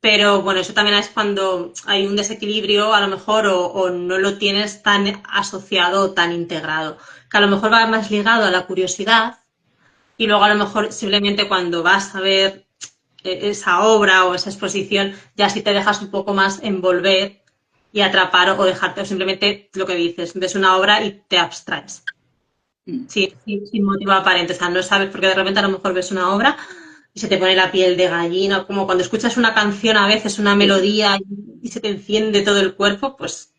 pero bueno, eso también es cuando hay un desequilibrio a lo mejor o no lo tienes tan asociado o tan integrado, que a lo mejor va más ligado a la curiosidad y luego a lo mejor simplemente cuando vas a ver esa obra o esa exposición, ya si te dejas un poco más envolver y atrapar o dejarte, o simplemente lo que dices, ves una obra y te abstraes, Mm. sin motivo aparente, o sea, no sabes, porque de repente a lo mejor ves una obra y se te pone la piel de gallina, como cuando escuchas una canción a veces, una melodía y se te enciende todo el cuerpo, pues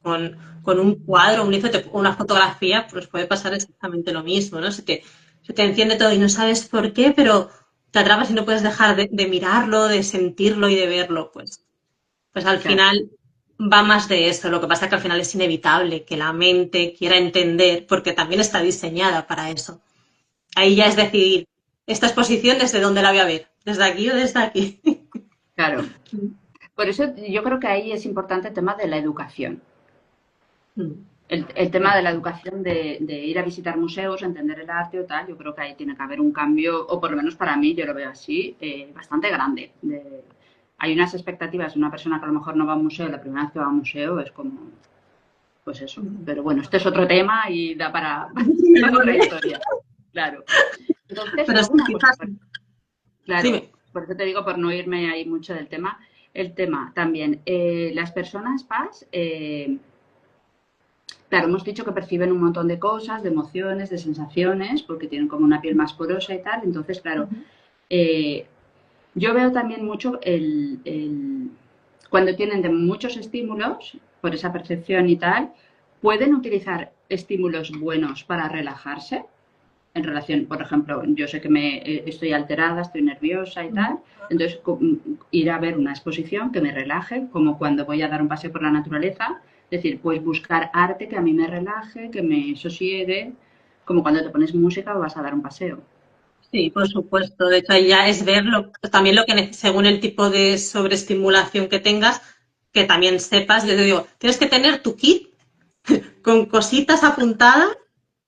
con un cuadro, un lienzo, una fotografía, pues puede pasar exactamente lo mismo, ¿no? Se te enciende todo y no sabes por qué, pero te atrapas y no puedes dejar de mirarlo, de sentirlo y de verlo, pues al Claro, final va más de eso. Lo que pasa es que al final es inevitable que la mente quiera entender, porque también está diseñada para eso. Ahí ya es decidir, esta exposición desde dónde la voy a ver, desde aquí o desde aquí. claro. Por eso yo creo que ahí es importante el tema de la educación. El tema de la educación de ir a visitar museos, entender el arte o tal, yo creo que ahí tiene que haber un cambio, o por lo menos para mí, yo lo veo así, bastante grande. Hay unas expectativas de una persona que a lo mejor no va a un museo, la primera vez que va a un museo es como, pues eso. Pero bueno, este es otro tema y da para otra historia. Claro. Entonces, Pero luego sí, una cosa, quizás, claro, dime. por eso te digo, por no irme ahí mucho del tema, el tema también, las personas PAS, claro, hemos dicho que perciben un montón de cosas, de emociones, de sensaciones, porque tienen como una piel más porosa y tal. Entonces, claro, eh, yo veo también mucho cuando tienen de muchos estímulos, por esa percepción y tal, pueden utilizar estímulos buenos para relajarse. En relación, por ejemplo, yo sé que estoy alterada, estoy nerviosa y tal, entonces ir a ver una exposición que me relaje, como cuando voy a dar un paseo por la naturaleza, es decir, pues buscar arte que a mí me relaje, que me sosiegue, como cuando te pones música o vas a dar un paseo. Sí, por supuesto. De hecho, ahí ya es verlo, también lo que según el tipo de sobreestimulación que tengas, que también sepas, yo te digo, tienes que tener tu kit con cositas apuntadas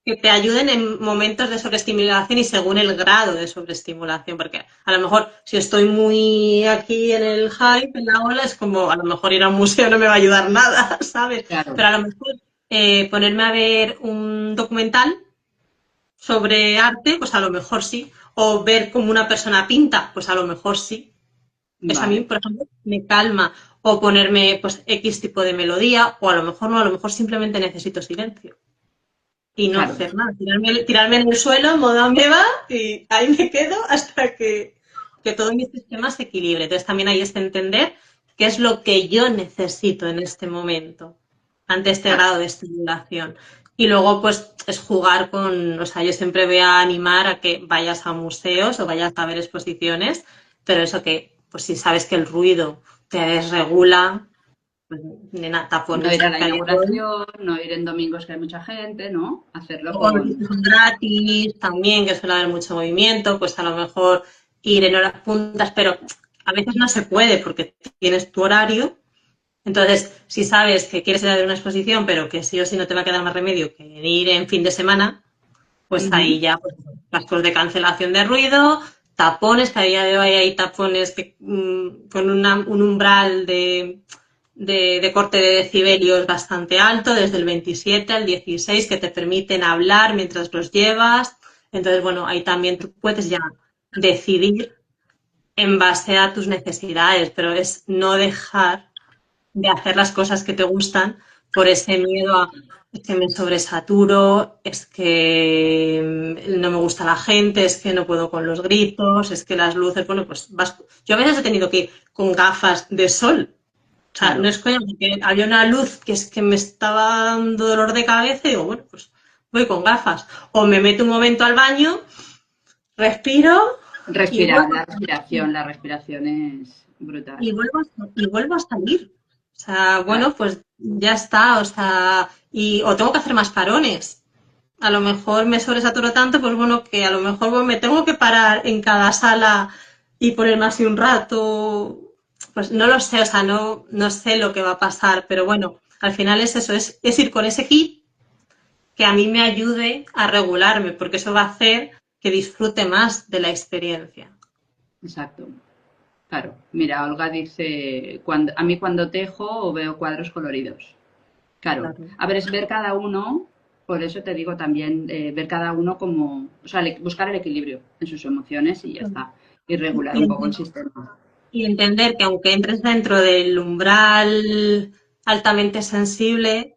que te ayuden en momentos de sobreestimulación y según el grado de sobreestimulación, porque a lo mejor si estoy muy aquí en el hype, en la ola, es como a lo mejor ir a un museo no me va a ayudar nada, ¿sabes? Claro, Pero a lo mejor ponerme a ver un documental sobre arte, pues a lo mejor sí. O ver cómo una persona pinta, pues a lo mejor sí. Eso a mí, vale, por ejemplo, me calma. O ponerme pues X tipo de melodía, o a lo mejor no, a lo mejor simplemente necesito silencio. Y no claro, hacer nada. Tirarme en el suelo, modo ameba, y ahí me quedo hasta que todo mi sistema se equilibre. Entonces también ahí es entender qué es lo que yo necesito en este momento, ante este claro. grado de estimulación. Y luego, pues, es jugar con, o sea, yo siempre voy a animar a que vayas a museos o vayas a ver exposiciones, pero eso que, pues si sabes que el ruido te desregula, pues, nena, No tapones, ir a la porque a día de hoy inauguración, no ir en domingos que hay mucha gente, ¿no? Hacerlo o los que con... son gratis también, que suele haber mucho movimiento, pues a lo mejor ir en horas puntas, pero a veces no se puede porque tienes tu horario. Entonces, si sabes que quieres ir a ver una exposición, pero que sí o sí no te va a quedar más remedio que ir en fin de semana, pues Ujú. ahí ya pues, gastos de cancelación de ruido, tapones, que a día de hoy hay tapones que, con un umbral de corte de decibelios bastante alto, desde el 27 al 16, que te permiten hablar mientras los llevas. Entonces, bueno, ahí también tú puedes ya decidir en base a tus necesidades, pero es no dejar de hacer las cosas que te gustan por ese miedo a es que me sobresaturo, es que no me gusta la gente, es que no puedo con los gritos, es que las luces, bueno, pues yo a veces he tenido que ir con gafas de sol. O sea, no Claro, es coña, porque había una luz que es que me estaba dando dolor de cabeza y digo, bueno, pues voy con gafas. O me meto un momento al baño, respiro y respirar, vuelvo, la respiración es brutal. y vuelvo a salir. O sea, Claro, bueno, pues ya está. O sea, o tengo que hacer más parones. A lo mejor me sobresaturo tanto, pues bueno, que a lo mejor me tengo que parar en cada sala y ponerme así un rato. Pues no lo sé, o sea, no sé lo que va a pasar, pero bueno, al final es eso, es ir con ese kit que a mí me ayude a regularme, porque eso va a hacer que disfrute más de la experiencia. exacto. Claro. Mira, Olga dice, a mí cuando tejo o veo cuadros coloridos. Claro. Claro. A ver, es ver cada uno, por eso te digo también, ver cada uno como, o sea, buscar el equilibrio en sus emociones y ya está. Y regular Y, un poco el sistema. y entender que aunque entres dentro del umbral altamente sensible,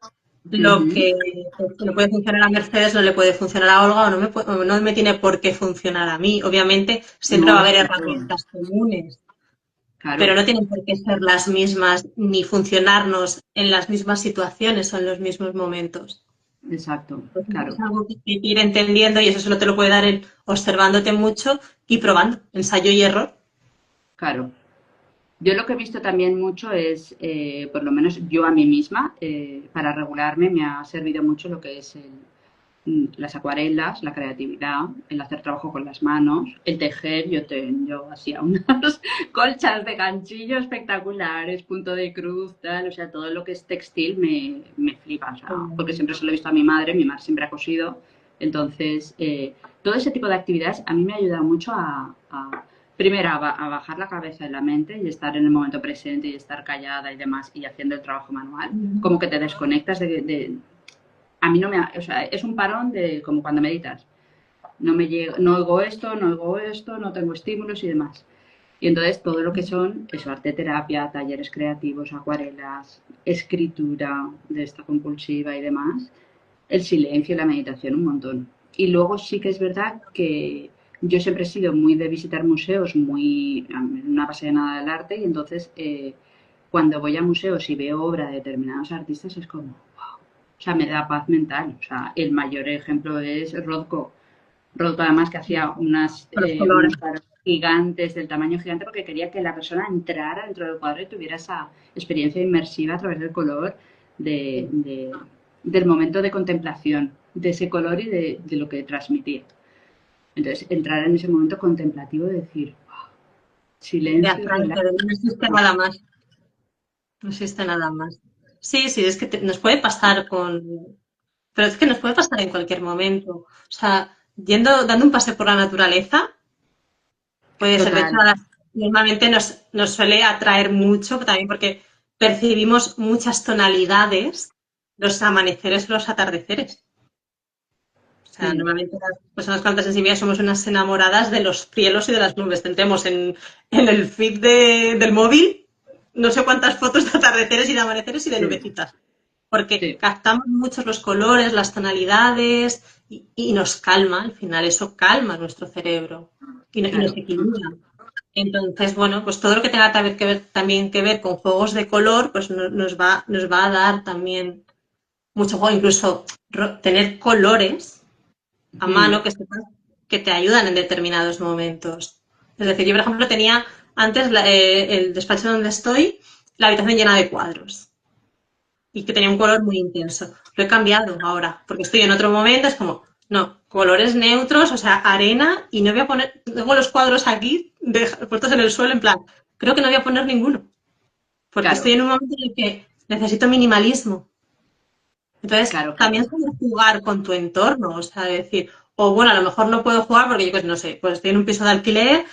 Lo Ujú. que no puede funcionar a Mercedes no le puede funcionar a Olga o no me tiene por qué funcionar a mí. Obviamente siempre va a No, haber claro, herramientas comunes, pero claro, no tienen por qué ser las mismas ni funcionarnos en las mismas situaciones o en los mismos momentos. exacto, Entonces, es claro, algo que hay que ir entendiendo y eso solo te lo puede dar el observándote mucho y probando, ensayo y error. claro. Yo lo que he visto también mucho es, por lo menos yo a mí misma, para regularme me ha servido mucho lo que es las acuarelas, la creatividad, el hacer trabajo con las manos, el tejer. Yo hacía unas colchas de ganchillo espectaculares, punto de cruz, tal, o sea, todo lo que es textil me flipa, o sea, porque siempre se lo he visto a mi madre siempre ha cosido, entonces, todo ese tipo de actividades a mí me ha ayudado mucho primero, a bajar la cabeza y la mente y estar en el momento presente y estar callada y demás y haciendo el trabajo manual, como que te desconectas a mí no me, o sea, es un parón de como cuando meditas. No me llega, no oigo esto, no oigo esto, no tengo estímulos y demás. Y entonces todo lo que son, eso, arte terapia, talleres creativos, acuarelas, escritura de esta compulsiva y demás, el silencio y la meditación un montón. Y luego sí que es verdad que yo siempre he sido muy de visitar museos, muy una apasionada del arte y entonces cuando voy a museos y veo obra de determinados artistas es como, o sea, me da paz mental. O sea, el mayor ejemplo es Rothko. Rothko además que hacía Con los unos colores. cuadros gigantes, del tamaño gigante, porque quería que la persona entrara dentro del cuadro y tuviera esa experiencia inmersiva a través del color, del momento de contemplación, de ese color y de lo que transmitía. Entonces, entrar en ese momento contemplativo y decir, De silencio, atrás, relax. no existe nada más. No existe nada más. Sí, sí, es que nos puede pasar con. Pero es que nos puede pasar en cualquier momento. O sea, dando un paseo por la naturaleza, puede ser. De hecho, Total. normalmente nos suele atraer mucho, también porque percibimos muchas tonalidades, los amaneceres o los atardeceres. O sea, Mm, normalmente las personas con alta sensibilidad somos unas enamoradas de los cielos y de las nubes. Tendremos en el feed del móvil no sé cuántas fotos de atardeceres y de amaneceres y de sí, nubecitas. Porque sí, captamos muchos los colores, las tonalidades y nos calma. Al final eso calma nuestro cerebro y nos claro. equilibra. Entonces, bueno, pues todo lo que tenga también que ver con juegos de color, pues nos va a dar también mucho juego. Incluso tener colores a Mm, mano que te ayudan en determinados momentos. Es decir, yo, por ejemplo, tenía antes el despacho donde estoy, la habitación llena de cuadros y que tenía un color muy intenso. Lo he cambiado ahora, porque estoy en otro momento, es como, no, colores neutros, o sea, arena, y no voy a poner, tengo los cuadros aquí, puestos en el suelo, en plan, creo que no voy a poner ninguno, porque estoy claro, en un momento en el que necesito minimalismo. Entonces, claro, también claro. es como jugar con tu entorno, o sea, decir, o bueno, a lo mejor no puedo jugar porque yo pues, no sé, pues estoy en un piso de alquiler,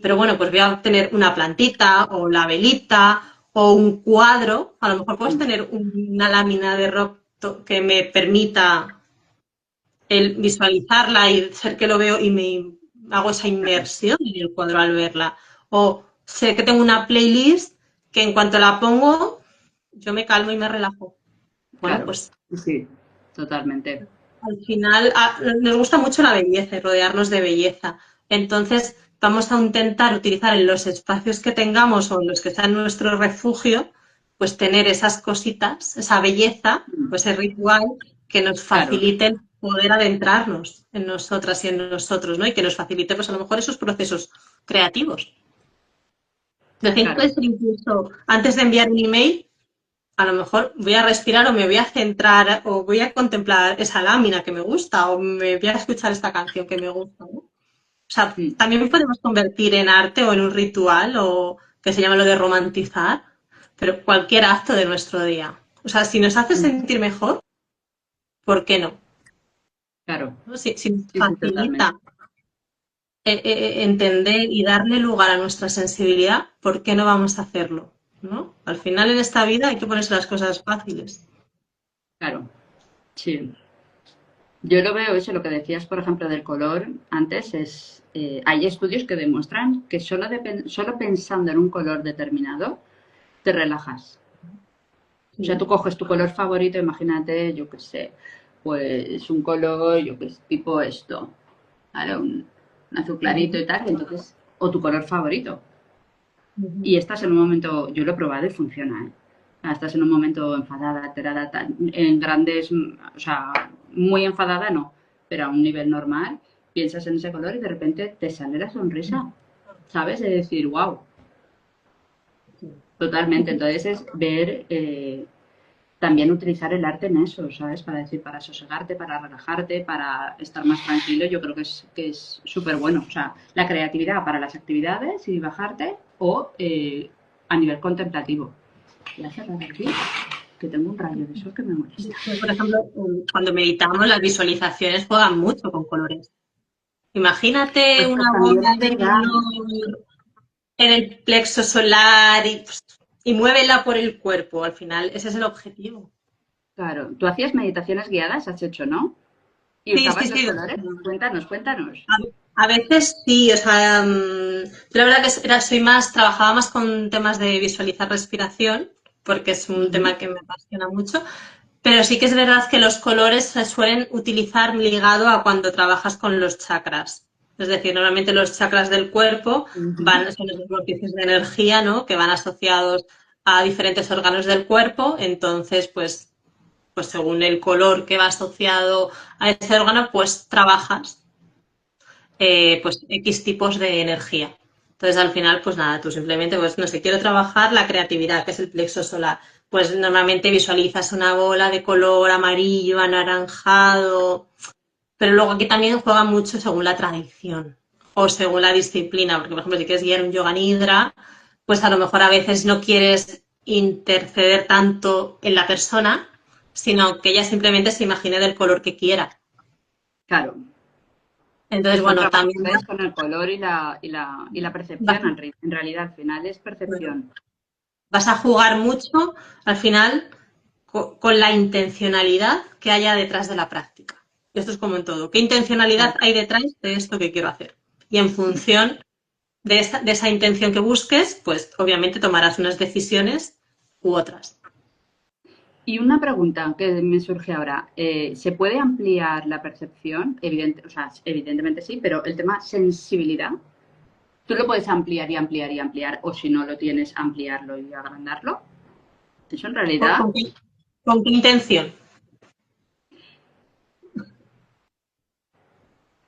pero bueno, pues voy a tener una plantita o la velita o un cuadro, a lo mejor puedes Mm, tener una lámina de rock que me permita el visualizarla y ser que lo veo y me hago esa claro, inmersión en el cuadro al verla. O sé que tengo una playlist que en cuanto la pongo, yo me calmo y me relajo. Bueno, claro. pues Sí, totalmente. al final nos gusta mucho la belleza y rodearnos de belleza. Entonces vamos a intentar utilizar en los espacios que tengamos o en los que sea nuestro refugio, pues tener esas cositas, esa belleza, Mm, pues ese ritual que nos claro, facilite el poder adentrarnos en nosotras y en nosotros, ¿no? Y que nos facilite, pues a lo mejor esos procesos creativos. Decir, puede claro, ser incluso antes de enviar un email, a lo mejor voy a respirar o me voy a centrar o voy a contemplar esa lámina que me gusta o me voy a escuchar esta canción que me gusta, ¿no? O sea, mm, también podemos convertir en arte o en un ritual o que se llama lo de romantizar, pero cualquier acto de nuestro día. O sea, si nos hace mm, sentir mejor, ¿por qué no? claro, ¿No? Si nos sí, sí, totalmente. facilita entender y darle lugar a nuestra sensibilidad, ¿por qué no vamos a hacerlo? ¿No? Al final en esta vida hay que ponerse las cosas fáciles. Claro, sí. Yo lo veo eso, lo que decías, por ejemplo, del color antes, hay estudios que demuestran que solo pensando en un color determinado te relajas. O sea, tú coges tu color favorito, imagínate, yo qué sé, pues un color, yo qué sé, tipo esto, ¿vale? Un azul clarito y tal, y entonces, o tu color favorito. Ujú. Y estás en un momento, yo lo he probado y funciona, ¿eh? Estás en un momento enfadada, alterada, en grandes, o sea, muy enfadada no, pero a un nivel normal, piensas en ese color y de repente te sale la sonrisa, ¿sabes? De decir, wow, totalmente. Entonces es ver, también utilizar el arte en eso, ¿sabes? Para decir, para sosegarte, para relajarte, para estar más tranquilo, yo creo que es súper bueno. O sea, la creatividad para las actividades y bajarte o a nivel contemplativo. Voy a cerrar aquí, que tengo un rayo de sol que me molesta. Por ejemplo, cuando meditamos, las visualizaciones juegan mucho con colores. Imagínate Pues una también bola es de verdad. color en el plexo solar y muévela por el cuerpo. Al final, ese es el objetivo. Claro, tú hacías meditaciones guiadas, has hecho, ¿no? ¿Y Sí, sí, usabas los sí. colores? Cuéntanos, cuéntanos. A veces sí, o sea, yo la verdad que trabajaba más con temas de visualizar respiración, porque es un Ujú. tema que me apasiona mucho, pero sí que es verdad que los colores se suelen utilizar ligado a cuando trabajas con los chakras. Es decir, normalmente los chakras del cuerpo Ujú. son esos vórtices de energía, ¿no? Que van asociados a diferentes órganos del cuerpo, entonces, pues según el color que va asociado a ese órgano, pues trabajas pues X tipos de energía. Entonces, al final, pues nada, tú simplemente, pues no sé, quiero trabajar la creatividad, que es el plexo solar. Pues normalmente visualizas una bola de color amarillo, anaranjado, pero luego aquí también juega mucho según la tradición o según la disciplina, porque por ejemplo, si quieres guiar un yoga nidra, pues a lo mejor a veces no quieres interceder tanto en la persona, sino que ella simplemente se imagine del color que quiera. Claro, Entonces, están bueno, también trabajando es con el color y la percepción, vas en realidad, al final es percepción. vas a jugar mucho al final con la intencionalidad que haya detrás de la práctica. Esto es como en todo. ¿Qué intencionalidad Claro. hay detrás de esto que quiero hacer? Y en función de esa intención que busques, pues obviamente tomarás unas decisiones u otras. Y una pregunta que me surge ahora, ¿se puede ampliar la percepción? O sea, evidentemente sí, pero el tema sensibilidad, tú lo puedes ampliar y ampliar y ampliar, o si no lo tienes, ampliarlo y agrandarlo. Eso en ¿Con, realidad, con qué, con qué intención?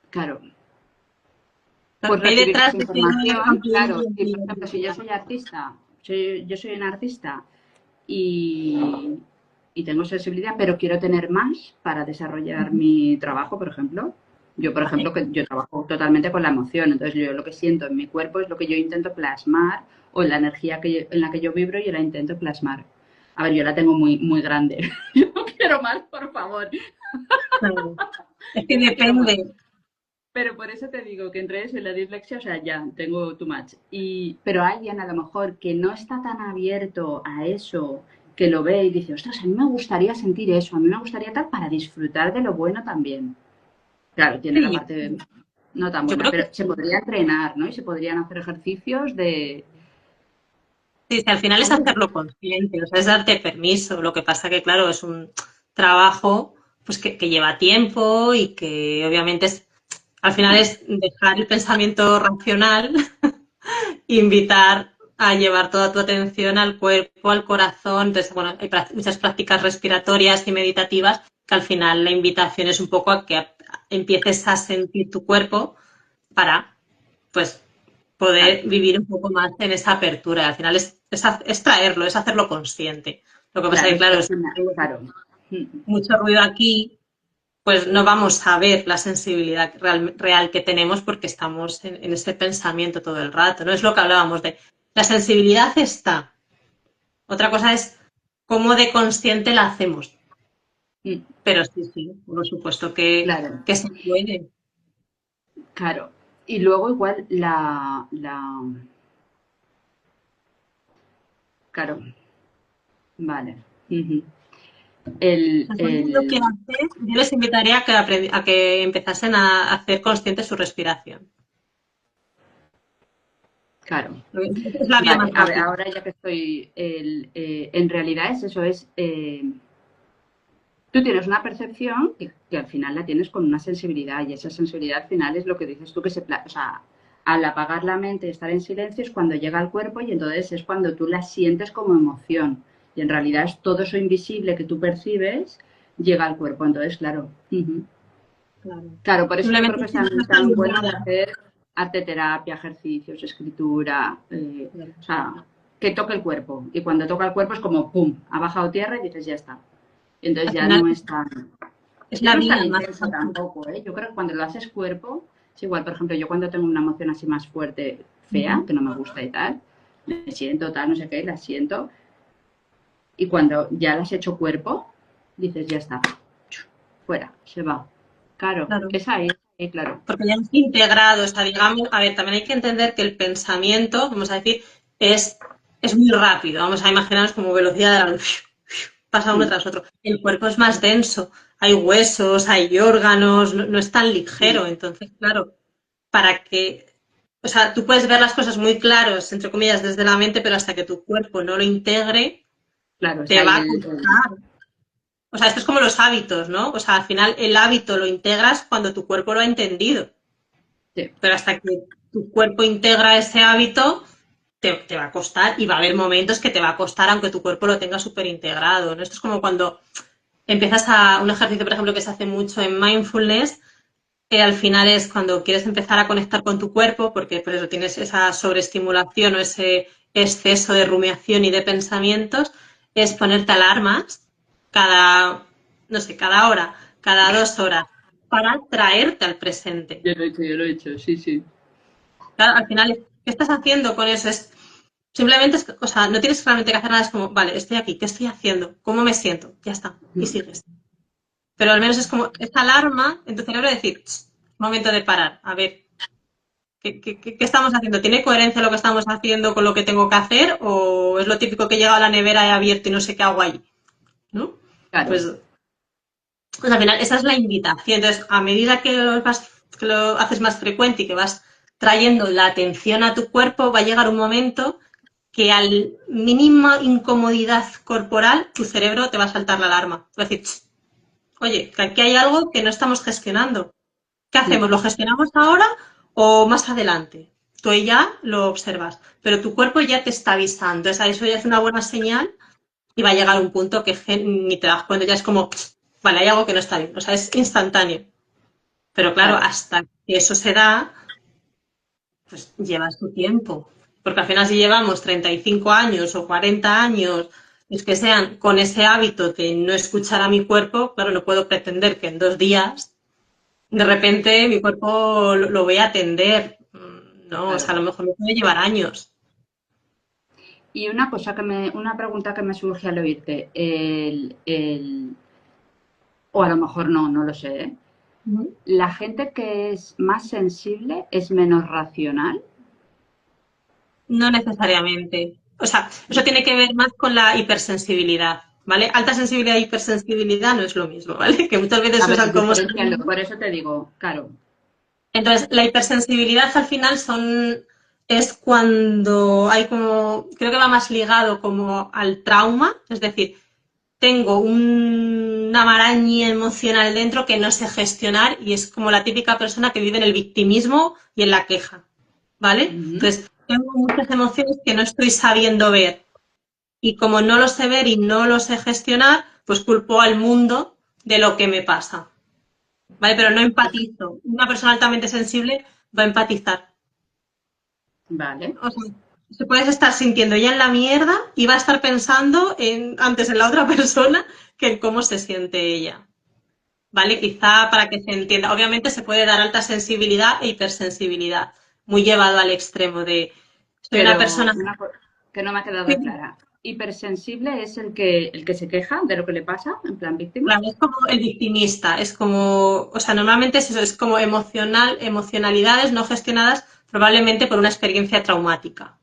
claro, pues ¿Qué hay recibir más detrás de que lo vayas información, ampliando claro, y si por ampliando? ejemplo, si yo soy artista, yo soy un artista y, y tengo sensibilidad, pero quiero tener más para desarrollar mi trabajo, por ejemplo. Yo, por ejemplo, Vale. que yo trabajo totalmente con la emoción, entonces yo lo que siento en mi cuerpo es lo que yo intento plasmar o en la energía en la que yo vibro yo la intento plasmar. A ver, yo la tengo muy, muy grande. Yo no quiero más, por favor. Claro. Es que Yo no quiero más. depende. Pero por eso te digo que entre eso y la dislexia, o sea, ya tengo too much. Pero alguien a lo mejor que no está tan abierto a eso, que lo ve y dice, ostras, a mí me gustaría sentir eso, a mí me gustaría tal para disfrutar de lo bueno también. Claro, tiene la Sí, parte no tan yo buena, creo que pero se sí. podría entrenar, ¿no? Y se podrían hacer ejercicios de... Sí, sí, al final es hacerlo consciente, o sea, es darte permiso. Lo que pasa que, claro, es un trabajo pues que lleva tiempo y que obviamente al final es dejar el pensamiento racional e invitar a llevar toda tu atención al cuerpo, al corazón. Entonces, bueno, hay muchas prácticas respiratorias y meditativas que al final la invitación es un poco a que empieces a sentir tu cuerpo para, pues, Claro, poder vivir un poco más en esa apertura. Al final es traerlo, es hacerlo consciente. Lo que pasa es claro, que, es que claro, al si final, tenemos claro. mucho ruido aquí, pues no vamos a ver la sensibilidad real que tenemos porque estamos en ese pensamiento todo el rato. No es lo que hablábamos de la sensibilidad está. Otra cosa es cómo de consciente la hacemos. Pero sí, sí, por supuesto Claro, que se puede. claro. Y luego igual claro, vale. Ujú. Si alguien lo quiere El, hacer, yo les invitaría a que empezasen a hacer consciente su respiración. Claro. Es la vía Vale, más a ver, rápida. ahora ya que estoy, en realidad es eso, tú tienes una percepción que al final la tienes con una sensibilidad y esa sensibilidad al final es lo que dices tú que o sea, al apagar la mente y estar en silencio es cuando llega al cuerpo y entonces es cuando tú la sientes como emoción y en realidad es todo eso invisible que tú percibes llega al cuerpo, entonces claro. Claro. Claro, por eso yo creo Simplemente que es es que no está tan bueno iluminada. hacer arte terapia, ejercicios, escritura, Claro. o sea, que toque el cuerpo. Y cuando toca el cuerpo es como ¡pum! Ha bajado tierra y dices ya está. Y entonces Al ya final no es tan, es ya la no es tan vía más intenso fácil. tampoco, ¿eh? Yo creo que cuando lo haces cuerpo, es igual, por ejemplo, yo cuando tengo una emoción así más fuerte, fea, Ujú. que no me gusta y tal, me siento tal, no sé qué, la siento. Y cuando ya la has hecho cuerpo, dices ya está, fuera, se va. Claro, Claro. es ahí, claro. Porque ya es integrado, o sea, digamos, a ver, también hay que entender que el pensamiento, vamos a decir, es, es muy rápido. Vamos a imaginarnos como velocidad de la luz, pasa uno Mm, tras otro. El cuerpo es más denso, hay huesos, hay órganos, no, no es tan mm. ligero. Entonces, claro, para que, o sea, tú puedes ver las cosas muy claros, entre comillas, desde la mente, pero hasta que tu cuerpo no lo integre, Claro, es te va ahí a costar. O sea, esto es como los hábitos, ¿no? O sea, al final el hábito lo integras cuando tu cuerpo lo ha entendido. sí, Pero hasta que tu cuerpo integra ese hábito, te va a costar y va a haber momentos que te va a costar aunque tu cuerpo lo tenga súper integrado, ¿no? Esto es como cuando empiezas a un ejercicio, por ejemplo, que se hace mucho en mindfulness, que al final es cuando quieres empezar a conectar con tu cuerpo, porque por eso tienes esa sobreestimulación o ese exceso de rumiación y de pensamientos, es ponerte alarmas cada, no sé, cada hora, cada 2 horas, para traerte al presente. yo lo he hecho, sí, sí. Claro, al final, ¿qué estás haciendo con eso? Es, simplemente, o sea, no tienes realmente que hacer nada, es como, vale, estoy aquí, ¿qué estoy haciendo? ¿Cómo me siento? Ya está, y Mm, sigues. Pero al menos es como esta alarma en tu cerebro de decir, momento de parar, a ver, ¿qué estamos haciendo? ¿Tiene coherencia lo que estamos haciendo con lo que tengo que hacer? ¿O es lo típico que llega a la nevera y abierto y no sé qué hago ahí? ¿No? claro, Pues, pues al final esa es la invitación. Entonces, a medida que lo haces más frecuente y que vas trayendo la atención a tu cuerpo, va a llegar un momento que al mínima incomodidad corporal, tu cerebro te va a saltar la alarma. Va a decir, oye, que aquí hay algo que no estamos gestionando. ¿Qué mm, hacemos? ¿Lo gestionamos ahora o más adelante? Tú ya lo observas, pero tu cuerpo ya te está avisando. Eso ya es una buena señal y va a llegar un punto que ni te das cuenta, ya es como, vale, hay algo que no está bien. O sea, es instantáneo. Pero claro, claro. hasta que eso se da, pues lleva su tiempo. Porque al final si llevamos 35 años o 40 años, los que sean con ese hábito de no escuchar a mi cuerpo, claro, no puedo pretender que en 2 días de repente mi cuerpo lo voy a atender. No, o sea, a Claro. lo mejor me puede llevar años. Y una pregunta que me surge al oírte, o a lo mejor no, no lo sé, ¿eh? Ujú. ¿La gente que es más sensible es menos racional? No necesariamente. O sea, eso tiene que ver más con la hipersensibilidad, ¿vale? Alta sensibilidad e hipersensibilidad no es lo mismo, ¿vale? Que muchas veces A se ver, usan como diferenciarlo, sinónimos. por eso te digo, claro. Entonces, la hipersensibilidad al final es cuando hay como, creo que va más ligado como al trauma, es decir, tengo una maraña emocional dentro que no sé gestionar y es como la típica persona que vive en el victimismo y en la queja, ¿vale? Ujú, Entonces, tengo muchas emociones que no estoy sabiendo ver y como no lo sé ver y no lo sé gestionar, pues culpo al mundo de lo que me pasa, ¿vale? Pero no empatizo. Una persona altamente sensible va a empatizar. vale, O sea, se puedes estar sintiendo ya en la mierda y va a estar pensando antes en la otra persona que en cómo se siente ella. ¿Vale? Quizá para que se entienda. Obviamente se puede dar alta sensibilidad e hipersensibilidad, muy llevado al extremo de soy una pero persona. que no me ha quedado clara. ¿Hipersensible es el que se queja de lo que le pasa, en plan víctima? Claro, es como el victimista, es como, o sea, normalmente es eso, es como emocionalidades no gestionadas probablemente por una experiencia traumática.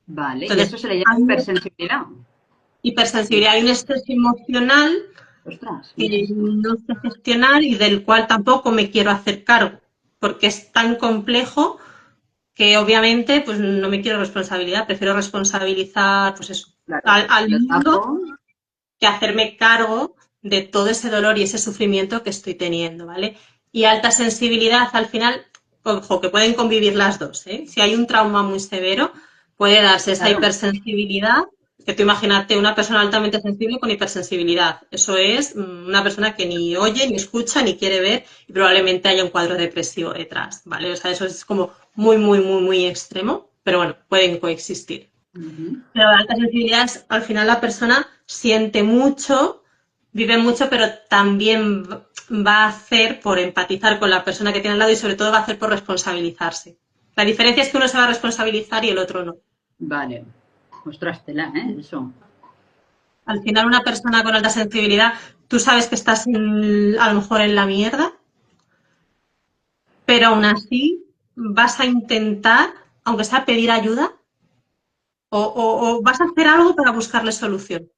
Vale, y Entonces, eso se le llama hay una hipersensibilidad. hipersensibilidad, hay un estrés emocional Ostras, mira que esto. no sé gestionar y del cual tampoco me quiero hacer cargo, porque es tan complejo que obviamente pues no me quiero responsabilidad, prefiero responsabilizar pues eso, Claro, al lo mundo tapo. que hacerme cargo de todo ese dolor y ese sufrimiento que estoy teniendo, ¿vale? Y alta sensibilidad, al final, ojo, que pueden convivir las dos, ¿eh? Si hay un trauma muy severo, puede darse esa Claro. hipersensibilidad, que tú imagínate una persona altamente sensible con hipersensibilidad. Eso es una persona que ni oye, ni escucha, ni quiere ver y probablemente haya un cuadro depresivo detrás, ¿vale? O sea, eso es como muy, muy, muy, muy extremo, pero bueno, pueden coexistir. Ujú. Pero la alta sensibilidad es, al final la persona siente mucho, vive mucho, pero también va a hacer por empatizar con la persona que tiene al lado y sobre todo va a hacer por responsabilizarse. La diferencia es que uno se va a responsabilizar y el otro no. Vale. Ostras, tela, ¿eh? Eso. Al final una persona con alta sensibilidad, tú sabes que estás a lo mejor en la mierda, pero aún así vas a intentar, aunque sea pedir ayuda, o vas a hacer algo para buscarle solución.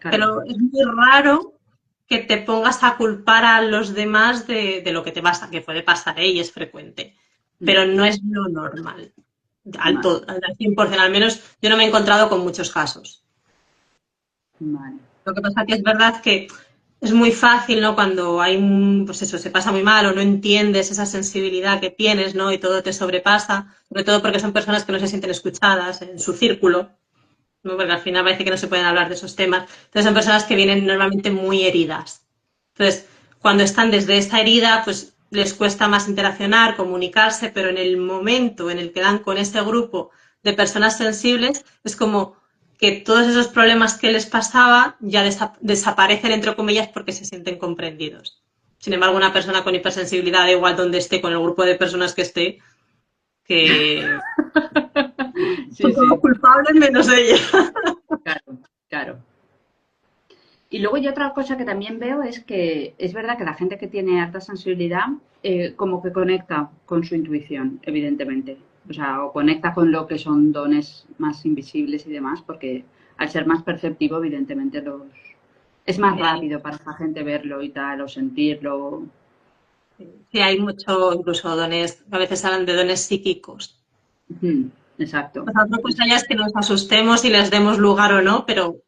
Claro. Pero es muy raro que te pongas a culpar a los demás de lo que te pasa, que puede pasar, ¿eh? Y es frecuente, Mm. pero no es lo normal, Vale. al 100%, al menos yo no me he encontrado con muchos casos. Vale. Lo que pasa que es verdad que es muy fácil, ¿no? Cuando hay pues eso, se pasa muy mal o no entiendes esa sensibilidad que tienes, ¿no? Y todo te sobrepasa, sobre todo porque son personas que no se sienten escuchadas en su círculo, ¿no? Porque al final parece que no se pueden hablar de esos temas. Entonces son personas que vienen normalmente muy heridas. Entonces, cuando están desde esa herida, pues les cuesta más interaccionar, comunicarse, pero en el momento en el que dan con ese grupo de personas sensibles, es como que todos esos problemas que les pasaba ya desaparecen, entre comillas, porque se sienten comprendidos. Sin embargo, una persona con hipersensibilidad, da igual donde esté, con el grupo de personas que esté, que Sí, son todos sí. culpables menos ella. Claro, claro. Y luego y otra cosa que también veo es que es verdad que la gente que tiene alta sensibilidad como que conecta con su intuición, evidentemente. O sea, o conecta con lo que son dones más invisibles y demás, porque al ser más perceptivo, evidentemente es más rápido para esa gente verlo y tal, o sentirlo. Sí, hay mucho, incluso dones, a veces hablan de dones psíquicos. Ujú, exacto. Pues otra cosa ya es que nos asustemos y les demos lugar o no, pero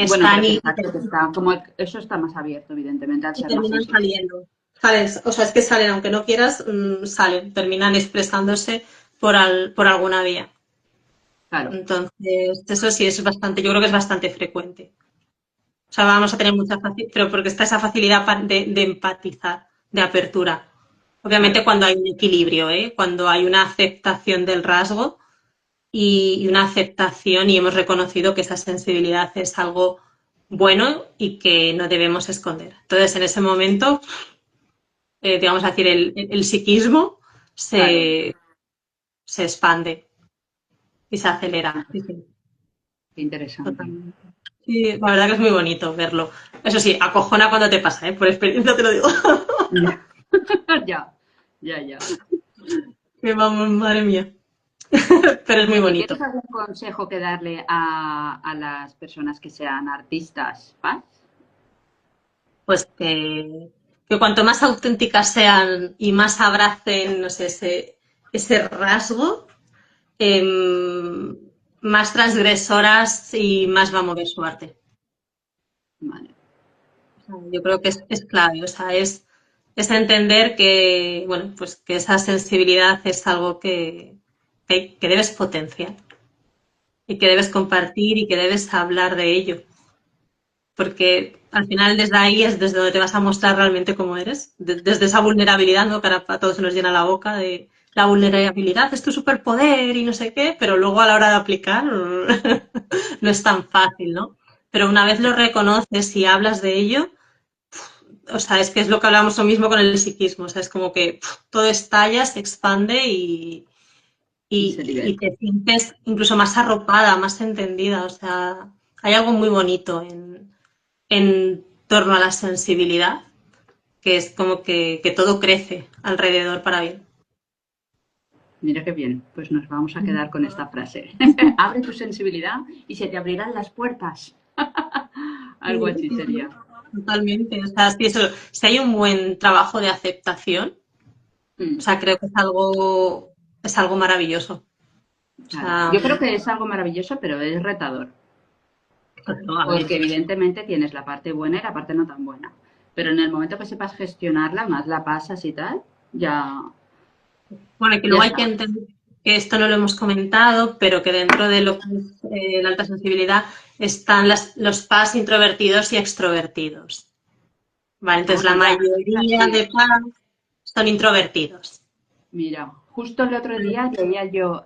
Bueno, están pero que y, exacto, que está como eso está más abierto, evidentemente, al y ser más terminan sensible. saliendo. Salen, o sea, es que salen, aunque no quieras, salen, terminan expresándose por alguna vía. Claro, Entonces, eso sí es bastante, yo creo que es bastante frecuente. O sea, vamos a tener mucha facilidad, pero porque está esa facilidad de empatizar, de apertura. Obviamente claro. cuando hay un equilibrio, ¿eh? Cuando hay una aceptación del rasgo y una aceptación y hemos reconocido que esa sensibilidad es algo bueno y que no debemos esconder. Entonces, en ese momento, digamos decir, el psiquismo Claro, se expande y se acelera. Sí, sí, qué interesante. totalmente. Sí, la verdad que es muy bonito verlo. Eso sí, acojona cuando te pasa, ¿eh? Por experiencia te lo digo. Ya, ya, ya, ya. Que vamos, madre mía. Pero es muy Bueno, ¿y bonito. tienes algún consejo que darle a las personas que sean artistas, Paz? Pues que cuanto más auténticas sean y más abracen, no sé, ese rasgo, más transgresoras y más va a mover su arte. Vale, O sea, yo creo que es clave, o sea, es entender que, bueno, pues que esa sensibilidad es algo que debes potenciar y que debes compartir y que debes hablar de ello. Porque al final desde ahí es desde donde te vas a mostrar realmente cómo eres, desde esa vulnerabilidad, ¿no? Que ahora a todos se nos llena la boca de la vulnerabilidad es tu superpoder y no sé qué, pero luego a la hora de aplicar no es tan fácil, ¿no? Pero una vez lo reconoces y hablas de ello, o sea, es que es lo que hablamos lo mismo con el psiquismo, o sea, es como que todo estalla, se expande y se y libera. te sientes incluso más arropada, más entendida, o sea, hay algo muy bonito en torno a la sensibilidad, que es como que todo crece alrededor para bien. Mira qué bien, pues nos vamos a quedar con esta frase. Abre tu sensibilidad y se te abrirán las puertas. Algo Sí, así sí, sería. sí, totalmente. O sea, si hay un buen trabajo de aceptación, o Mm, sea, creo que es algo. es algo maravilloso. O Claro. sea, Yo creo que es algo maravilloso, pero es retador. no, a ver, Porque evidentemente tienes la parte buena y la parte no tan buena. Pero en el momento que sepas gestionarla, más la pasas y tal, ya, bueno, que ya luego hay que está. entender que esto no lo hemos comentado, pero que dentro de lo que es la alta sensibilidad están los PAS introvertidos y extrovertidos. Vale, Ah, entonces la mira, mayoría sí. de PAS son introvertidos. Mira, justo el otro día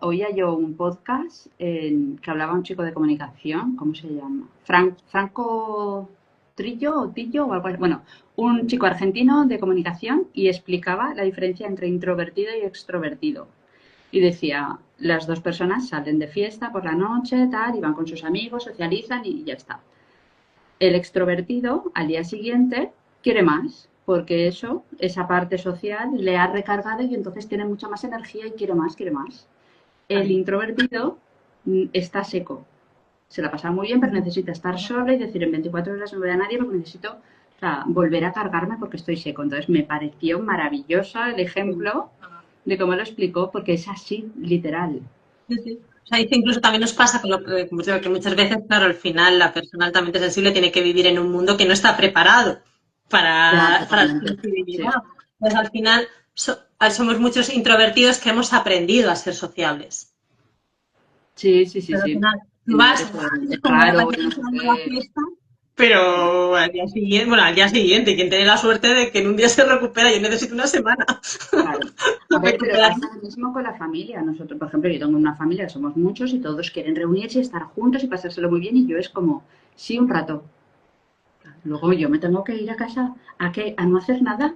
oía yo un podcast que hablaba un chico de comunicación, ¿cómo se llama? Franco Trillo o Tillo o algo así. Bueno, un chico argentino de comunicación y explicaba la diferencia entre introvertido y extrovertido. Y decía, las dos personas salen de fiesta por la noche, tal, y van con sus amigos, socializan y ya está. El extrovertido al día siguiente quiere más, porque eso, esa parte social, le ha recargado y entonces tiene mucha más energía y quiere más, quiere más. El introvertido está seco, se la pasa muy bien, pero necesita estar solo y decir en 24 horas no veo a nadie porque necesito, o sea, volver a cargarme porque estoy seco. Entonces me pareció maravilloso el ejemplo de cómo lo explicó, porque es así, literal. Sí, sí. O sea, dice incluso también nos pasa con que muchas veces, claro, al final la persona altamente sensible tiene que vivir en un mundo que no está preparado Ya, para la totalmente. Sí, sensibilidad. Entonces, al final somos muchos introvertidos que hemos aprendido a ser sociables. sí, sí, sí, Pero al sí. final tú No vas, eres es como me raro, apetece no sé a la qué. fiesta, pero al día siguiente, bueno, al día siguiente, quien tiene la suerte de que en un día se recupera, yo necesito una semana Claro. A ver, pero recuperar. pasa lo mismo con la familia. Nosotros, por ejemplo, yo tengo una familia, somos muchos y todos quieren reunirse, estar juntos y pasárselo muy bien y yo es como, sí, un rato. Luego yo me tengo que ir a casa, ¿a qué? A no hacer nada.